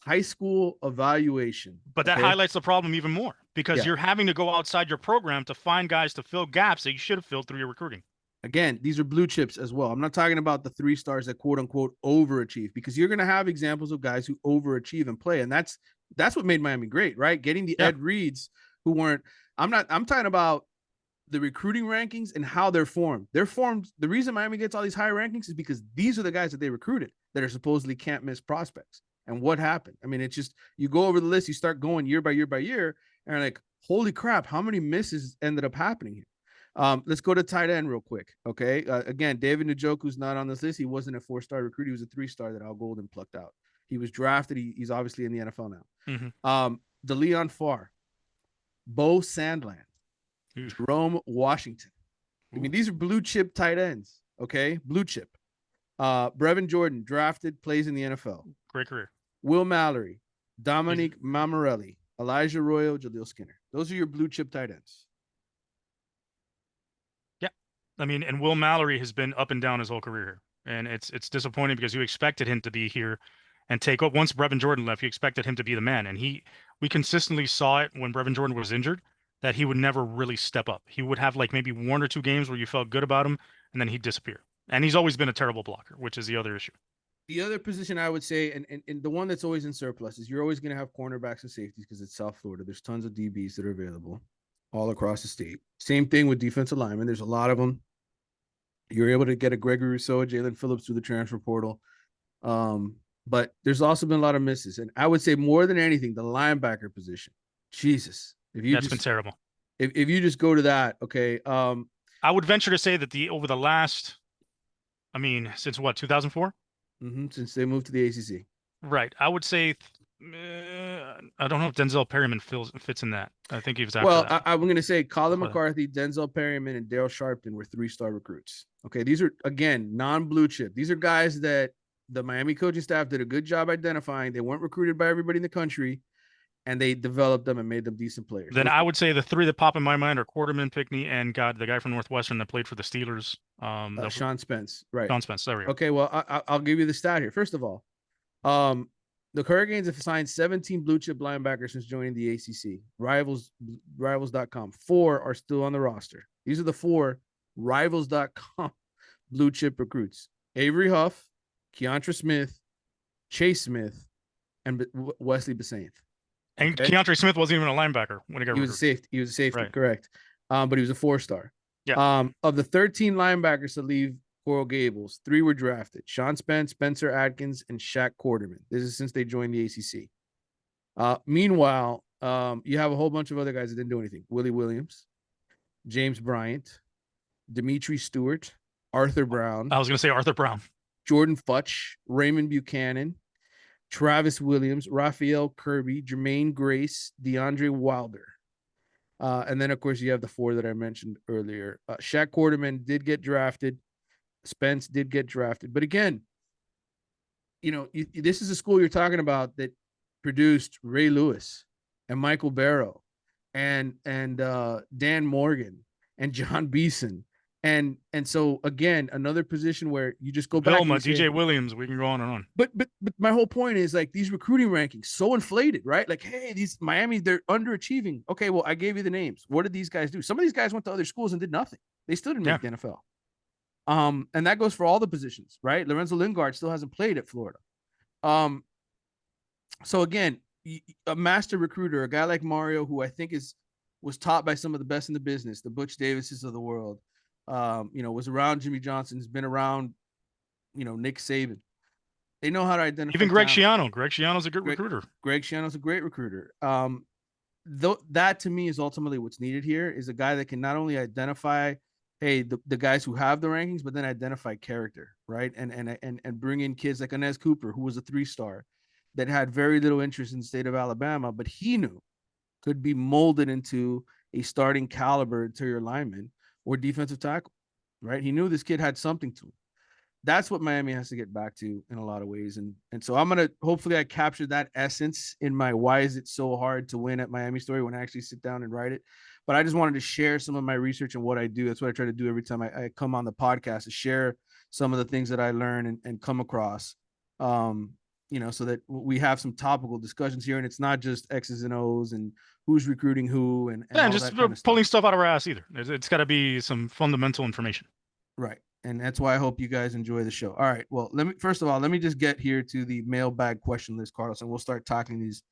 high school evaluation. But that highlights the problem even more because Yeah. you're having to go outside your program to find guys to fill gaps that you should have filled through your recruiting. Again, these are blue chips as well. I'm not talking about the 3 stars that quote unquote overachieve, because you're going to have examples of guys who overachieve and play. And that's what made Miami great, right? Getting the Ed Reeds who weren't, I'm talking about the recruiting rankings and how they're formed. They're formed. The reason Miami gets all these high rankings is because these are the guys that they recruited that are supposedly can't miss prospects. And what happened? I mean, it's just, you go over the list, you start going year by year by year, and like, holy crap, how many misses ended up happening here? Let's go to tight end real quick. Okay. Again, David Njoku's not on this list. He wasn't a 4-star recruit. He was a 3-star that Al Golden plucked out. He was drafted. He's obviously in the NFL now. Mm-hmm. The Leon Farr, Bo Sandland, Jerome Washington. I mean, these are blue chip tight ends. Okay. Blue chip. Brevin Jordan, drafted, plays in the NFL. Great career. Will Mallory, Dominique Mammarelli, Elijah Royal, Jaleel Skinner. Those are your blue chip tight ends. Yeah. I mean, and Will Mallory has been up and down his whole career. And it's disappointing because you expected him to be here and take up. Once Brevin Jordan left, you expected him to be the man. And we consistently saw it when Brevin Jordan was injured that he would never really step up. He would have like maybe 1 or 2 games where you felt good about him, and then he'd disappear. And he's always been a terrible blocker, which is the other issue. The other position I would say, and the one that's always in surplus, is you're always going to have cornerbacks and safeties because it's South Florida. There's tons of DBs that are available all across the state. Same thing with defensive linemen. There's a lot of them. You're able to get a Gregory Rousseau, a Jalen Phillips through the transfer portal. But there's also been a lot of misses. And I would say more than anything, the linebacker position. Jesus. That's been terrible. If you just go to that, okay. I would venture to say that over the last, I mean, since what, 2004? Since they moved to the ACC. Right. I would say, I don't know if Denzel Perryman fits in that. I think he was after that. Well, I'm going to say Colin McCarthy, Denzel Perryman, and Daryl Sharpton were 3-star recruits. Okay. These are, again, non-blue chip. These are guys that the Miami coaching staff did a good job identifying. They weren't recruited by everybody in the country, and they developed them and made them decent players. Then I would say the 3 that pop in my mind are Quarterman, Pickney, and the guy from Northwestern that played for the Steelers. Sean Spence. Right. Sean Spence. There we go. Okay. Well, I'll give you the stat here. First of all, the Hurricanes have signed 17 blue chip linebackers since joining the ACC. Rivals.com. 4 are still on the roster. These are the 4 Rivals.com blue chip recruits: Avery Huff, Keontra Smith, Chase Smith, and Wesley Basaint. And Keontra Smith wasn't even a linebacker when he got recruited. He was a safety, right. Correct. But he was a 4-star. Yeah. Of the 13 linebackers to leave Coral Gables, 3 were drafted: Sean Spence, Spencer Atkins, and Shaq Quarterman. This is since they joined the ACC. Meanwhile, you have a whole bunch of other guys that didn't do anything: Willie Williams, James Bryant, Dimitri Stewart, Arthur Brown. I was going to say Arthur Brown. Jordan Futch, Raymond Buchanan, Travis Williams, Raphael Kirby, Jermaine Grace, DeAndre Wilder. And then, of course, you have the 4 that I mentioned earlier. Shaq Quarterman did get drafted. Spence did get drafted. But again, this is a school you're talking about that produced Ray Lewis and Michael Barrow and Dan Morgan and John Beeson. And so, again, another position where you just go back. Velma, DJ Williams, we can go on and on. But my whole point is, like, these recruiting rankings so inflated, right? Like, hey, these Miami, they're underachieving. Okay, well, I gave you the names. What did these guys do? Some of these guys went to other schools and did nothing. They still didn't make the NFL. And that goes for all the positions, right? Lorenzo Lingard still hasn't played at Florida. So again, a master recruiter, a guy like Mario, who I think was taught by some of the best in the business, the Butch Davises of the world. Was around Jimmy Johnson, has been around, Nick Saban. They know how to identify Even Greg talent. Schiano. Greg Schiano's a good Greg, recruiter. Greg Schiano's a great recruiter. Though that to me is ultimately what's needed here is a guy that can not only identify, hey, the guys who have the rankings, but then identify character, right? And bring in kids like Inez Cooper, who was a 3-star that had very little interest in the state of Alabama, but he knew could be molded into a starting caliber interior lineman or defensive tackle, right? He knew this kid had something to him. That's what Miami has to get back to in a lot of ways. And so I'm gonna hopefully I capture that essence in my why is it so hard to win at Miami story when I actually sit down and write it. But I just wanted to share some of my research and what I do. That's what I try to do every time I come on the podcast, to share some of the things that I learn and come across. So that we have some topical discussions here, and it's not just X's and O's and who's recruiting who and Yeah, and all just that kind of stuff. pulling stuff out of our ass either. It's got to be some fundamental information. Right. And that's why I hope you guys enjoy the show. All right. Well, first of all, let me just get here to the mailbag question list, Carlos, and we'll start tackling these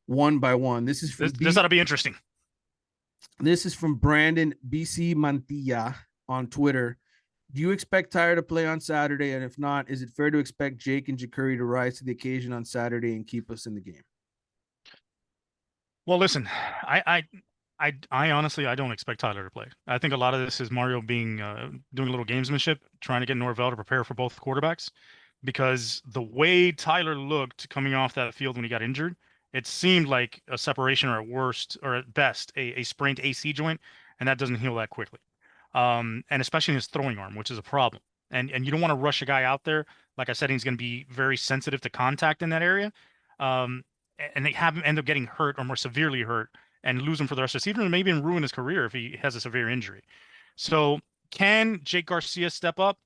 one by one. This is from This ought to be interesting. This is from Brandon BC Mantilla on Twitter. Do you expect Tyler to play on Saturday? And if not, is it fair to expect Jake and Jacurri to rise to the occasion on Saturday and keep us in the game? Well, listen, I honestly I don't expect Tyler to play. I think a lot of this is Mario being doing a little gamesmanship, trying to get Norvell to prepare for both quarterbacks, because the way Tyler looked coming off that field when he got injured, it seemed like a separation, or at worst or at best a sprained AC joint, and that doesn't heal that quickly. And especially in his throwing arm, which is a problem. And you don't want to rush a guy out there. Like I said, he's going to be very sensitive to contact in that area. Um, and they have him end up getting hurt or more severely hurt and lose him for the rest of the season, or maybe even ruin his career if he has a severe injury. So can Jake Garcia step up?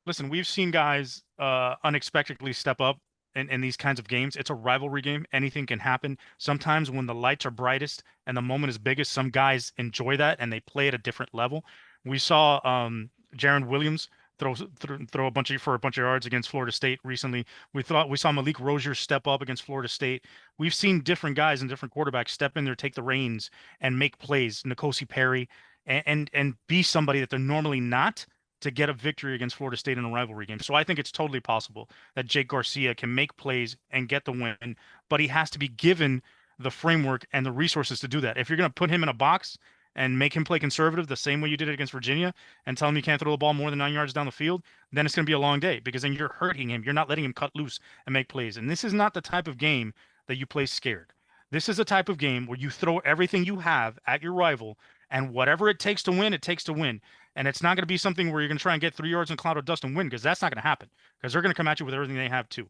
Listen, we've seen guys unexpectedly step up in these kinds of games. It's a rivalry game. Anything can happen. Sometimes when the lights are brightest and the moment is biggest, some guys enjoy that and they play at a different level. We saw Jaron Williams throw a bunch of yards against Florida State recently. We saw Malik Rozier step up against Florida State. We've seen different guys and different quarterbacks step in there, take the reins, and make plays. N'Kosi Perry, and be somebody that they're normally not, to get a victory against Florida State in a rivalry game. So I think it's totally possible that Jake Garcia can make plays and get the win, but he has to be given the framework and the resources to do that. If you're going to put him in a box and make him play conservative the same way you did it against Virginia and tell him you can't throw the ball more than 9 yards down the field, then it's going to be a long day, because then you're hurting him. You're not letting him cut loose and make plays. And this is not the type of game that you play scared. This is a type of game where you throw everything you have at your rival, and whatever it takes to win, it takes to win. And it's not going to be something where you're going to try and get 3 yards in a cloud of dust and win, because that's not going to happen, because they're going to come at you with everything they have too.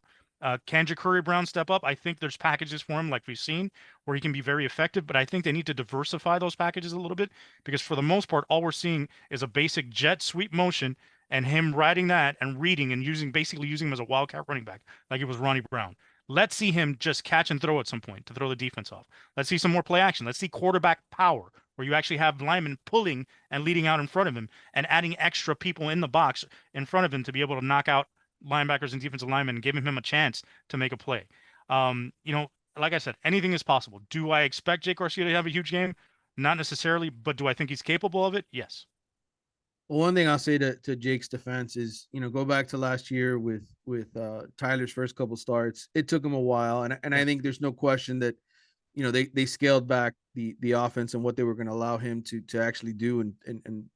Can Jacurri Brown step up? I think there's packages for him, like we've seen, where he can be very effective, but I think they need to diversify those packages a little bit, because for the most part, all we're seeing is a basic jet sweep motion and him riding that and reading and basically using him as a wildcat running back, like it was Ronnie Brown. Let's see him just catch and throw at some point to throw the defense off. Let's see some more play action. Let's see quarterback power, where you actually have linemen pulling and leading out in front of him and adding extra people in the box in front of him to be able to knock out linebackers and defensive linemen and giving him a chance to make a play. Like I said, anything is possible. Do I expect Jake Garcia to have a huge game? Not necessarily, but do I think he's capable of it? Yes. Well, one thing I'll say to Jake's defense is, go back to last year with Tyler's first couple starts. It took him a while, and I think there's no question that they scaled back the offense and what they were going to allow him to actually do, and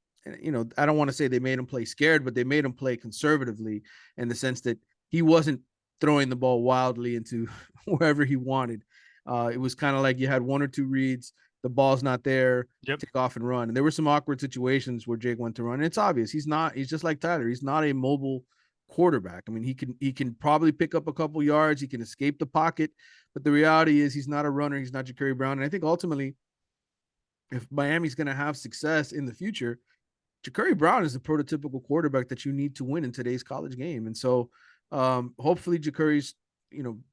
I don't want to say they made him play scared, but they made him play conservatively, in the sense that he wasn't throwing the ball wildly into wherever he wanted. It was kind of like you had one or two reads, the ball's not there, Yep. take off and run. And there were some awkward situations where Jake went to run. And it's obvious he's just like Tyler. He's not a mobile quarterback. I mean, he can probably pick up a couple yards, he can escape the pocket, but the reality is he's not a runner. He's not Jacurri Brown. And I think ultimately, if Miami's going to have success in the future, Jacurri Brown is the prototypical quarterback that you need to win in today's college game. And so hopefully Jacurri's,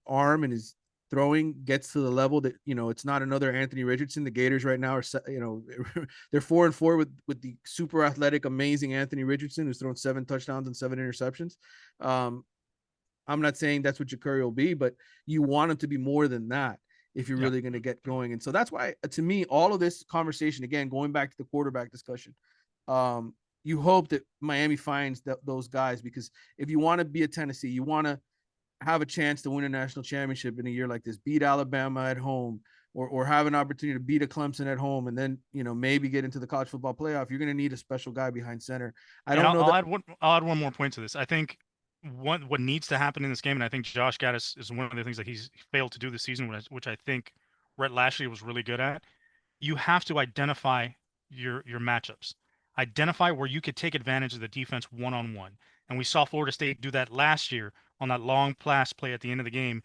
arm and his throwing gets to the level that, it's not another Anthony Richardson. The Gators right now are, they're 4-4 with the super athletic, amazing Anthony Richardson, who's thrown 7 touchdowns and 7 interceptions. I'm not saying that's what Jacurri will be, but you want him to be more than that if you're really going to get going. And so that's why, to me, all of this conversation, again, going back to the quarterback discussion, you hope that Miami finds those guys, because if you want to be a Tennessee, you want to have a chance to win a national championship in a year like this, beat Alabama at home, or have an opportunity to beat a Clemson at home, and then maybe get into the college football playoff, you're going to need a special guy behind center. I And don't know that. I'll add one more point to this. I think what needs to happen in this game, and I think Josh Gaddis is one of the things that he's failed to do this season, which I think Rhett Lashley was really good at. You have to identify your matchups. Identify where you could take advantage of the defense one on one. And we saw Florida State do that last year on that long pass play at the end of the game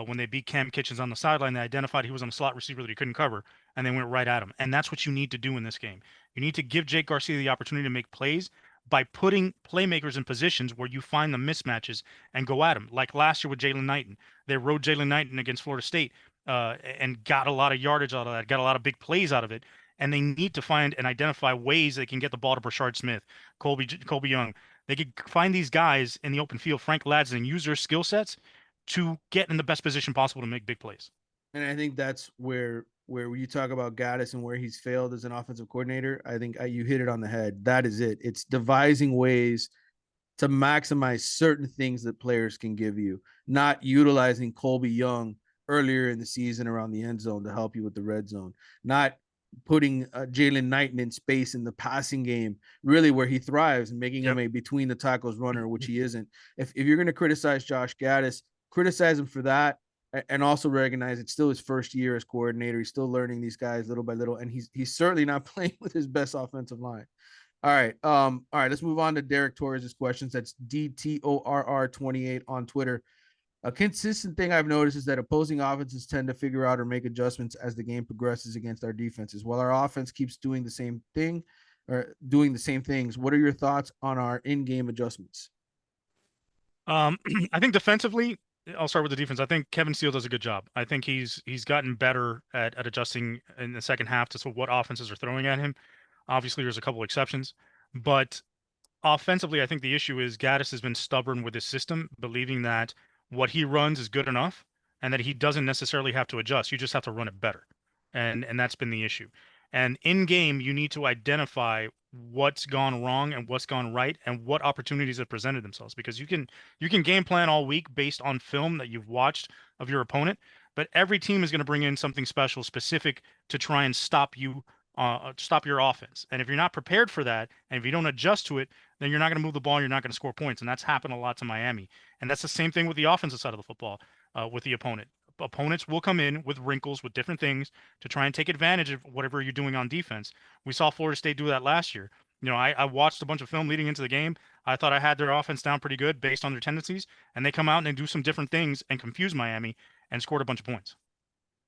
when they beat Cam Kitchens on the sideline. They identified he was on a slot receiver that he couldn't cover, and they went right at him. And that's what you need to do in this game. You need to give Jake Garcia the opportunity to make plays by putting playmakers in positions where you find the mismatches and go at them. Like last year with Jalen Knighton, they rode Jalen Knighton against Florida State and got a lot of yardage out of that, got a lot of big plays out of it. And they need to find and identify ways they can get the ball to Brashard Smith, Colby Young. They could find these guys in the open field, Frank Ladson, and use their skill sets to get in the best position possible to make big plays. And I think that's where you talk about Gaddis and where he's failed as an offensive coordinator. I think you hit it on the head. That is it. It's devising ways to maximize certain things that players can give you, not utilizing Colby Young earlier in the season around the end zone to help you with the red zone, not putting Jalen Knighton in space in the passing game, really where he thrives, and making him a between the tackles runner, which he isn't. If you're going to criticize Josh Gaddis, criticize him for that, and also recognize it's still his first year as coordinator. He's still learning these guys little by little, and he's certainly not playing with his best offensive line. All right. All right. Let's move on to Derek Torres' questions. That's DTORR28 on Twitter. A consistent thing I've noticed is that opposing offenses tend to figure out or make adjustments as the game progresses against our defenses, while our offense keeps doing the same thing or doing the same things. What are your thoughts on our in-game adjustments? I think defensively, I'll start with the defense. I think Kevin Steele does a good job. I think he's gotten better at adjusting in the second half to what offenses are throwing at him. Obviously, there's a couple exceptions, but offensively, I think the issue is Gaddis has been stubborn with his system, believing that what he runs is good enough and that he doesn't necessarily have to adjust. You just have to run it better. And that's been the issue. And in game, you need to identify what's gone wrong and what's gone right and what opportunities have presented themselves, because you can game plan all week based on film that you've watched of your opponent, but every team is going to bring in something special specific to try and stop your offense. And if you're not prepared for that, and if you don't adjust to it, then you're not going to move the ball. And you're not going to score points. And that's happened a lot to Miami. And that's the same thing with the offensive side of the football with the opponent. Opponents will come in with wrinkles, with different things to try and take advantage of whatever you're doing on defense. We saw Florida State do that last year. I watched a bunch of film leading into the game. I thought I had their offense down pretty good based on their tendencies. And they come out and they do some different things and confuse Miami and scored a bunch of points.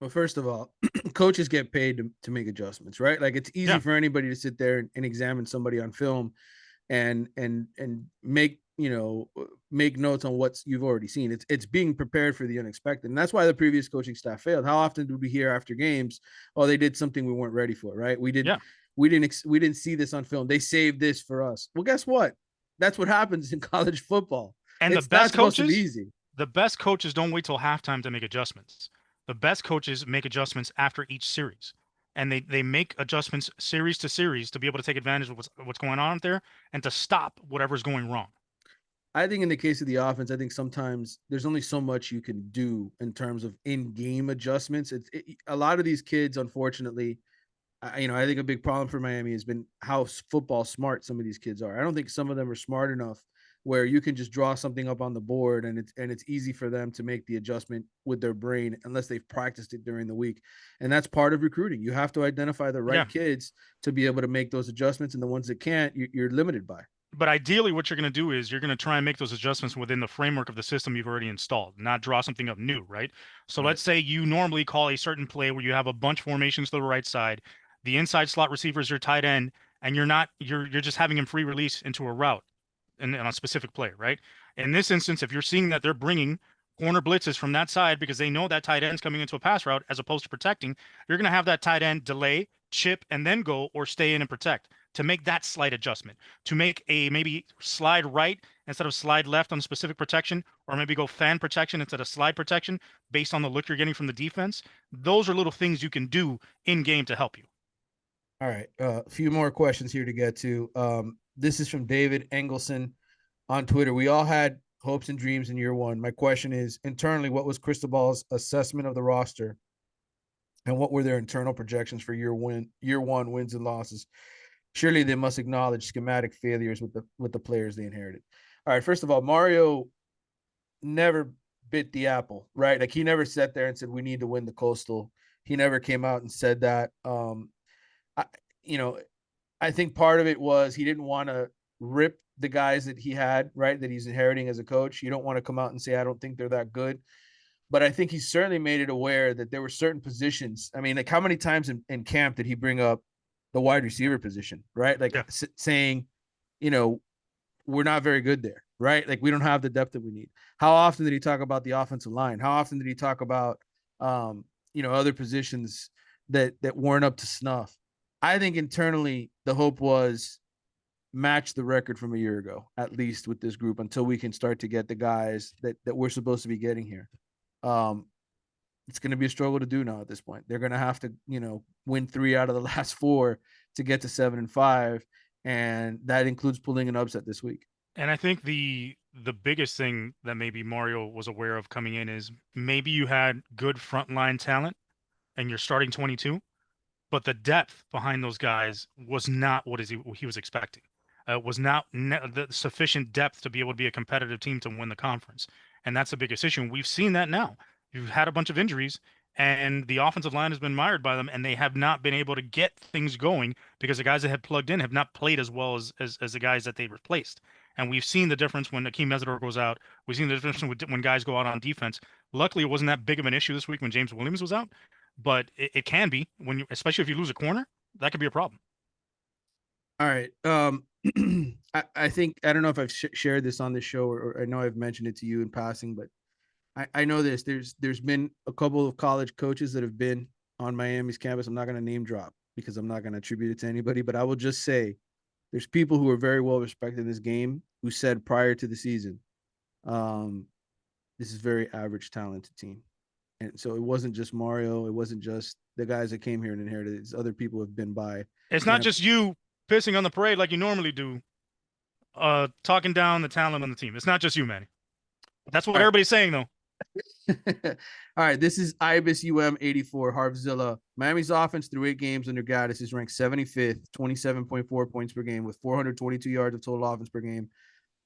Well, first of all, coaches get paid to make adjustments, right? Like, it's easy for anybody to sit there and examine somebody on film and make make notes on what you've already seen. It's being prepared for the unexpected, and that's why the previous coaching staff failed. How often do we hear after games, "Oh, they did something we weren't ready for"? Right? We didn't see this on film. They saved this for us. Well, guess what? That's what happens in college football. And it's not supposed to be easy. The best coaches don't wait till halftime to make adjustments. The best coaches make adjustments after each series. And they make adjustments series to series to be able to take advantage of what's going on out there and to stop whatever's going wrong. I think in the case of the offense, I think sometimes there's only so much you can do in terms of in-game adjustments. A lot of these kids, unfortunately, I think a big problem for Miami has been how football smart some of these kids are. I don't think some of them are smart enough where you can just draw something up on the board and it's easy for them to make the adjustment with their brain unless they've practiced it during the week. And that's part of recruiting. You have to identify the right kids to be able to make those adjustments, and the ones that can't, you're limited by. But ideally, what you're going to do is you're going to try and make those adjustments within the framework of the system you've already installed, not draw something up new, right? So let's say you normally call a certain play where you have a bunch of formations to the right side, the inside slot receiver is your tight end, and you're just having him free release into a route in a specific play, right? In this instance, if you're seeing that they're bringing corner blitzes from that side because they know that tight end's coming into a pass route as opposed to protecting, you're going to have that tight end delay, chip, and then go or stay in and protect to make that slight adjustment, to make a maybe slide right instead of slide left on specific protection, or maybe go fan protection instead of slide protection based on the look you're getting from the defense. Those are little things you can do in game to help you. All right. A few more questions here to get to. This is from David Engelson on Twitter. We all had hopes and dreams in year one. My question is internally, what was Cristobal's assessment of the roster, and what were their internal projections for year one wins and losses? Surely they must acknowledge schematic failures with the players they inherited. All right, first of all, Mario never bit the apple, right? Like he never sat there and said we need to win the Coastal. He never came out and said that. I, you know, I think part of it was he didn't want to rip the guys that he had, right? That he's inheriting as a coach. You don't want to come out and say I don't think they're that good. But I think he certainly made it aware that there were certain positions. I mean, like how many times in camp did he bring up the wide receiver position, right? Like Yeah. saying, you know, we're not very good there, right? Like we don't have the depth that we need. How often did he talk about the offensive line? How often did he talk about other positions that weren't up to snuff? I think internally the hope was match the record from a year ago, at least with this group, until we can start to get the guys that we're supposed to be getting here. Um, it's going to be a struggle to do now at this point. They're going to have to, win 3 out of the last 4 to get to 7-5, and that includes pulling an upset this week. And I think the biggest thing that maybe Mario was aware of coming in is maybe you had good frontline talent and you're starting 22, but the depth behind those guys was not what he was expecting. Was not the sufficient depth to be able to be a competitive team to win the conference, and that's the biggest issue. And we've seen that now. You've had a bunch of injuries, and the offensive line has been mired by them, and they have not been able to get things going because the guys that have plugged in have not played as well as the guys that they replaced. And we've seen the difference when Akeem Mesidor goes out. We've seen the difference when guys go out on defense. Luckily, it wasn't that big of an issue this week when James Williams was out, but it can be when you, especially if you lose a corner, that could be a problem. All right. I think I don't know if I've shared this on the show, or I know I've mentioned it to you in passing, but I know this. There's been a couple of college coaches that have been on Miami's campus. I'm not going to name drop because I'm not going to attribute it to anybody, but I will just say there's people who are very well respected in this game who said prior to the season, this is very average, talented team. And so it wasn't just Mario. It wasn't just the guys that came here and inherited it. It's other people have been by. It's not just you pissing on the parade like you normally do, talking down the talent on the team. It's not just you, Manny. That's what everybody's saying, though. All right, this is Ibis 84 Harvzilla. Miami's offense through 8 games under Gaddis is ranked 75th, 27.4 points per game with 422 yards of total offense per game,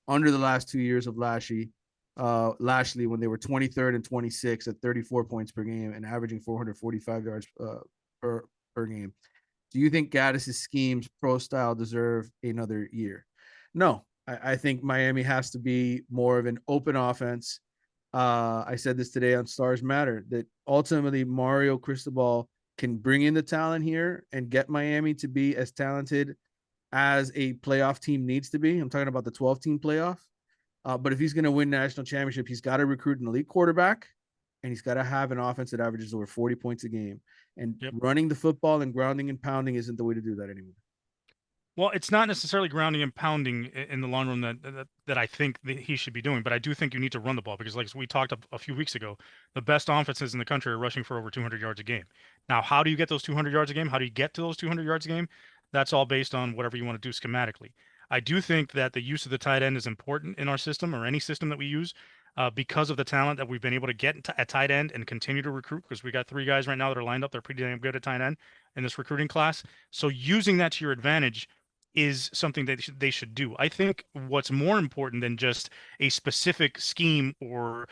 under the last 2 years of Lashley when they were 23rd and 26th at 34 points per game and averaging 445 yards per game. Do you think Gaddis's schemes pro style deserve another year? No, I think Miami has to be more of an open offense. I said this today on Stars Matter that ultimately Mario Cristobal can bring in the talent here and get Miami to be as talented as a playoff team needs to be. I'm talking about the 12-team playoff. But if he's going to win national championship, he's got to recruit an elite quarterback, and he's got to have an offense that averages over 40 points a game. And running the football and grounding and pounding isn't the way to do that anymore. Well, it's not necessarily grounding and pounding in the long run that I think that he should be doing, but I do think you need to run the ball because, like we talked a few weeks ago, the best offenses in the country are rushing for over 200 yards a game. Now, how do you get those 200 yards a game? How do you get to those 200 yards a game? That's all based on whatever you want to do schematically. I do think that the use of the tight end is important in our system or any system that we use because of the talent that we've been able to get at tight end and continue to recruit because we got 3 guys right now that are lined up. They're pretty damn good at tight end in this recruiting class. So using that to your advantage is something that they should do. I think what's more important than just a specific scheme or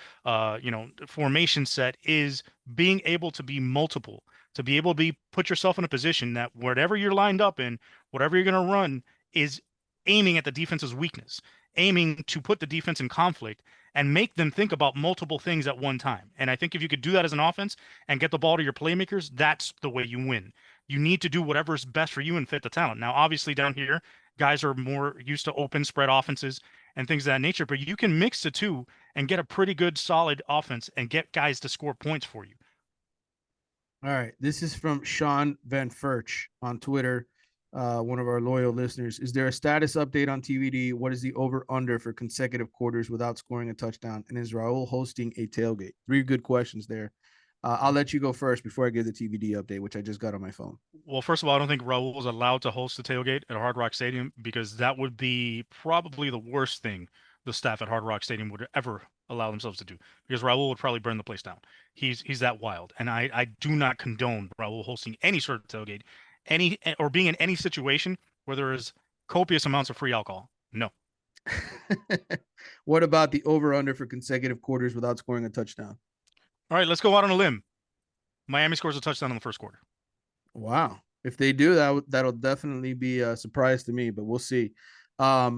formation set is being able to be multiple, to be able to put yourself in a position that whatever you're lined up in, whatever you're going to run is aiming at the defense's weakness, aiming to put the defense in conflict and make them think about multiple things at one time. And I think if you could do that as an offense and get the ball to your playmakers, that's the way you win. You need to do whatever's best for you and fit the talent. Now, obviously down here, guys are more used to open spread offenses and things of that nature, but you can mix the two and get a pretty good solid offense and get guys to score points for you. All right. This is from Sean Van Furch on Twitter, one of our loyal listeners. Is there a status update on TVD? What is the over-under for consecutive quarters without scoring a touchdown? And is Raul hosting a tailgate? 3 good questions there. I'll let you go first before I give the TVD update, which I just got on my phone. Well, first of all, I don't think Raul is allowed to host the tailgate at Hard Rock Stadium because that would be probably the worst thing the staff at Hard Rock Stadium would ever allow themselves to do, because Raul would probably burn the place down. He's that wild, and I do not condone Raul hosting any sort of tailgate, any or being in any situation where there is copious amounts of free alcohol. No. What about the over/under for consecutive quarters without scoring a touchdown? All right, let's go out on a limb. Miami scores a touchdown in the first quarter. Wow. If they do that, that'll definitely be a surprise to me, but we'll see. I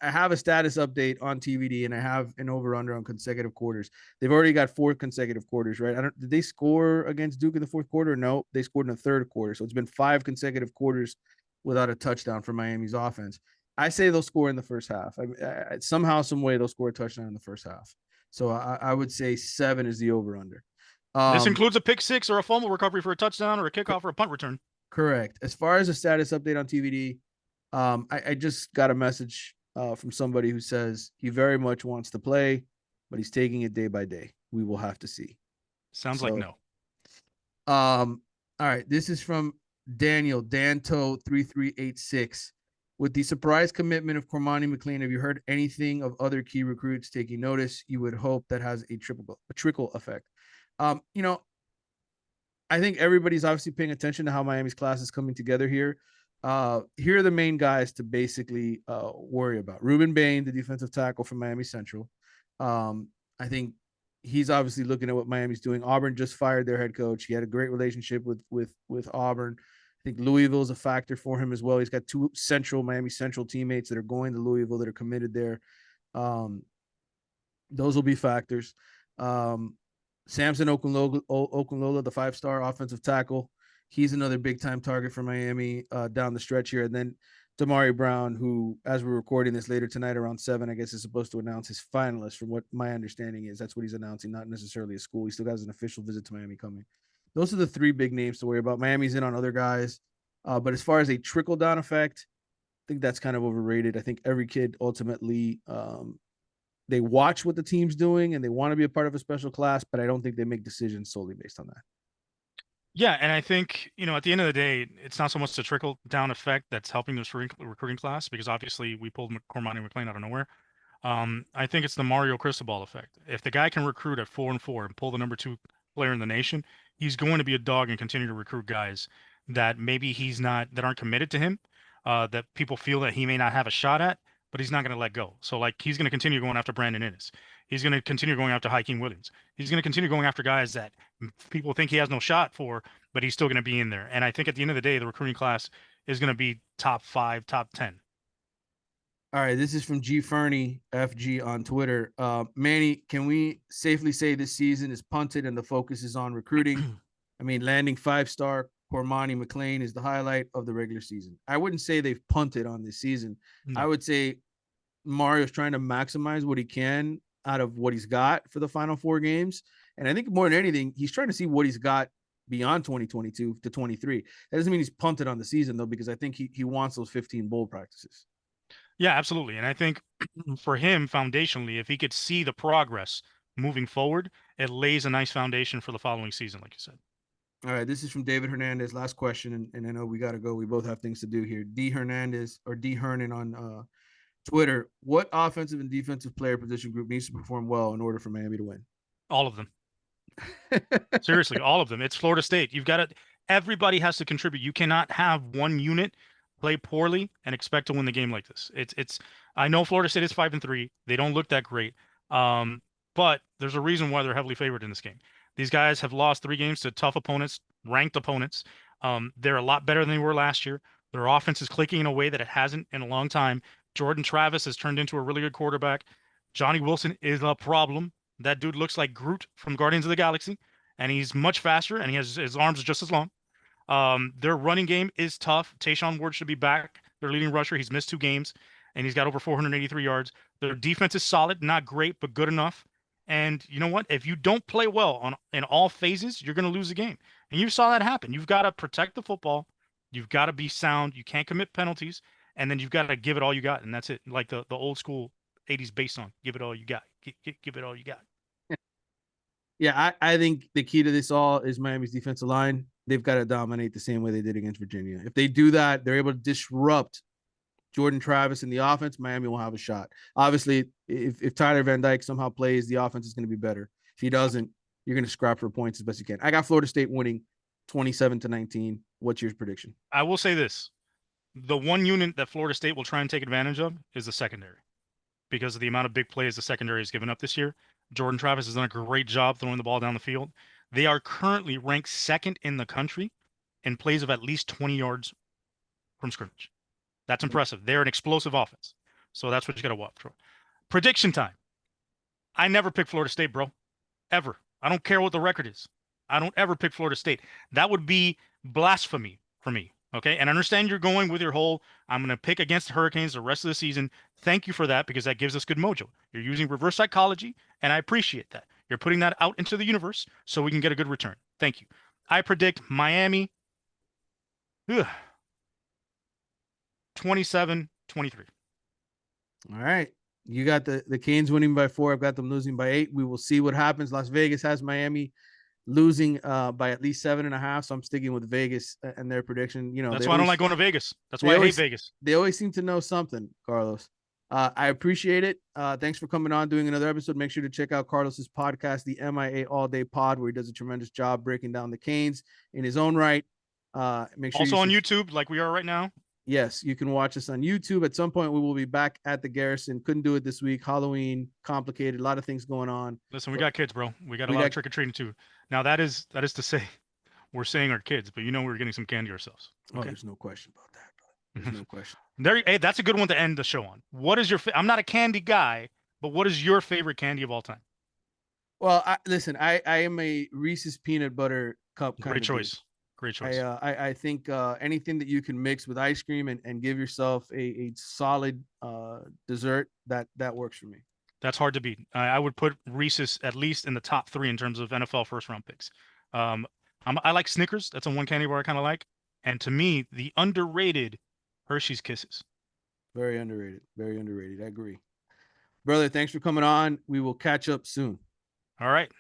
have a status update on TVD, and I have an over/under on consecutive quarters. They've already got 4 consecutive quarters, right? Did they score against Duke in the fourth quarter? No, they scored in the third quarter. So it's been 5 consecutive quarters without a touchdown for Miami's offense. I say they'll score in the first half. Somehow, some way, they'll score a touchdown in the first half. So I would say 7 is the over/under. This includes a pick six or a fumble recovery for a touchdown or a kickoff or a punt return. Correct. As far as a status update on TVD, I just got a message from somebody who says he very much wants to play, but he's taking it day by day. We will have to see. Sounds like no. All right. This is from Daniel Danto 3386. With the surprise commitment of Cormani McLean, have you heard anything of other key recruits taking notice? You would hope that has a trickle effect. You know, I think everybody's obviously paying attention to how Miami's class is coming together here. Here are the main guys to basically worry about. Ruben Bain, the defensive tackle from Miami Central. I think he's obviously looking at what Miami's doing. Auburn just fired their head coach. He had a great relationship with Auburn. I think Louisville is a factor for him as well. He's got 2 Miami Central teammates that are going to Louisville that are committed there. Those will be factors. Samson Okunlola, the 5-star offensive tackle. He's another big-time target for Miami down the stretch here. And then Damari Brown, who, as we're recording this later tonight around 7, I guess is supposed to announce his finalist from what my understanding is. That's what he's announcing, not necessarily a school. He still has an official visit to Miami coming. Those are the 3 big names to worry about. Miami's in on other guys. But as far as a trickle-down effect, I think that's kind of overrated. I think every kid ultimately they watch what the team's doing and they want to be a part of a special class, but I don't think they make decisions solely based on that. Yeah, and I think, at the end of the day, it's not so much the trickle down effect that's helping this recruiting class, because obviously we pulled Cormani McLean out of nowhere. I think it's the Mario Cristobal effect. If the guy can recruit at 4-4 and pull the number 2 player in the nation, he's going to be a dog and continue to recruit guys that maybe that aren't committed to him, that people feel that he may not have a shot at, but he's not going to let go. So like he's going to continue going after Brandon Innes. He's going to continue going after Hakeem Williams. He's going to continue going after guys that people think he has no shot for, but he's still going to be in there. And I think at the end of the day, the recruiting class is going to be top 5, top 10. All right, this is from G Fernie FG on Twitter. Manny, can we safely say this season is punted and the focus is on recruiting? I mean, landing 5-star Cormani McLean is the highlight of the regular season. I wouldn't say they've punted on this season. No. I would say Mario's trying to maximize what he can out of what he's got for the final 4 games. And I think more than anything, he's trying to see what he's got beyond 2022 to 23. That doesn't mean he's punted on the season, though, because I think he wants those 15 bowl practices. Yeah, absolutely. And I think for him, foundationally, if he could see the progress moving forward, it lays a nice foundation for the following season, like you said. All right, this is from David Hernandez. Last question, and I know we got to go. We both have things to do here. D Hernandez or D Hernan on Twitter. What offensive and defensive player position group needs to perform well in order for Miami to win? All of them. Seriously, all of them. It's Florida State. Everybody has to contribute. You cannot have one unit play poorly and expect to win the game like this. I know Florida State is 5-3. They don't look that great. But there's a reason why they're heavily favored in this game. These guys have lost 3 games to tough opponents, ranked opponents. They're a lot better than they were last year. Their offense is clicking in a way that it hasn't in a long time. Jordan Travis has turned into a really good quarterback. Johnny Wilson is a problem. That dude looks like Groot from Guardians of the Galaxy, and he's much faster, and his arms are just as long. Their running game is tough. Tayshaun Ward should be back. Their leading rusher. He's missed 2 games, and he's got over 483 yards. Their defense is solid, not great, but good enough. And you know what? If you don't play well in all phases, you're going to lose the game. And you saw that happen. You've got to protect the football. You've got to be sound. You can't commit penalties. And then you've got to give it all you got. And that's it. Like the old school 80s bass song. Give it all you got. Give it all you got. Yeah, I think the key to this all is Miami's defensive line. They've got to dominate the same way they did against Virginia. If they do that, they're able to disrupt Jordan Travis in the offense, Miami will have a shot. Obviously, if Tyler Van Dyke somehow plays, the offense is going to be better. If he doesn't, you're going to scrap for points as best you can. I got Florida State winning 27-19. What's your prediction? I will say this. The one unit that Florida State will try and take advantage of is the secondary because of the amount of big plays the secondary has given up this year. Jordan Travis has done a great job throwing the ball down the field. They are currently ranked second in the country in plays of at least 20 yards from scrimmage. That's impressive. They're an explosive offense. So that's what you got to watch for. Prediction time. I never pick Florida State, bro. Ever. I don't care what the record is. I don't ever pick Florida State. That would be blasphemy for me. Okay. And I understand you're going with your whole, I'm going to pick against the Hurricanes the rest of the season. Thank you for that because that gives us good mojo. You're using reverse psychology, and I appreciate that. You're putting that out into the universe so we can get a good return. Thank you. I predict Miami 27-23. All right. You got the Canes winning by 4. I've got them losing by 8. We will see what happens. Las Vegas has Miami losing by at least 7.5. So I'm sticking with Vegas and their prediction. You know, that's why I don't like going to Vegas. That's why I hate Vegas. They always seem to know something, Carlos. I appreciate it. Thanks for coming on, doing another episode. Make sure to check out Carlos's podcast, the MIA All Day Pod, where he does a tremendous job breaking down the Canes in his own right. Make sure also on YouTube, like we are right now. Yes, you can watch us on YouTube. At some point, we will be back at the Garrison. Couldn't do it this week. Halloween, complicated, a lot of things going on. Listen, we got kids, bro. We got a lot of trick or treating too. Now that is to say, we're saying our kids, but we're getting some candy ourselves. Okay? Oh, there's no question about that. There's no question. Hey, that's a good one to end the show on. What is your? I'm not a candy guy, but what is your favorite candy of all time? Well, listen, I am a Reese's peanut butter cup. Great choice. Great choice. I think anything that you can mix with ice cream and give yourself a solid dessert, that works for me. That's hard to beat. I would put Reese's at least in the top 3 in terms of NFL first round picks. I like Snickers. That's a one candy bar I kind of like. And to me, the underrated Hershey's Kisses. Very underrated. Very underrated. I agree. Brother, thanks for coming on. We will catch up soon. All right.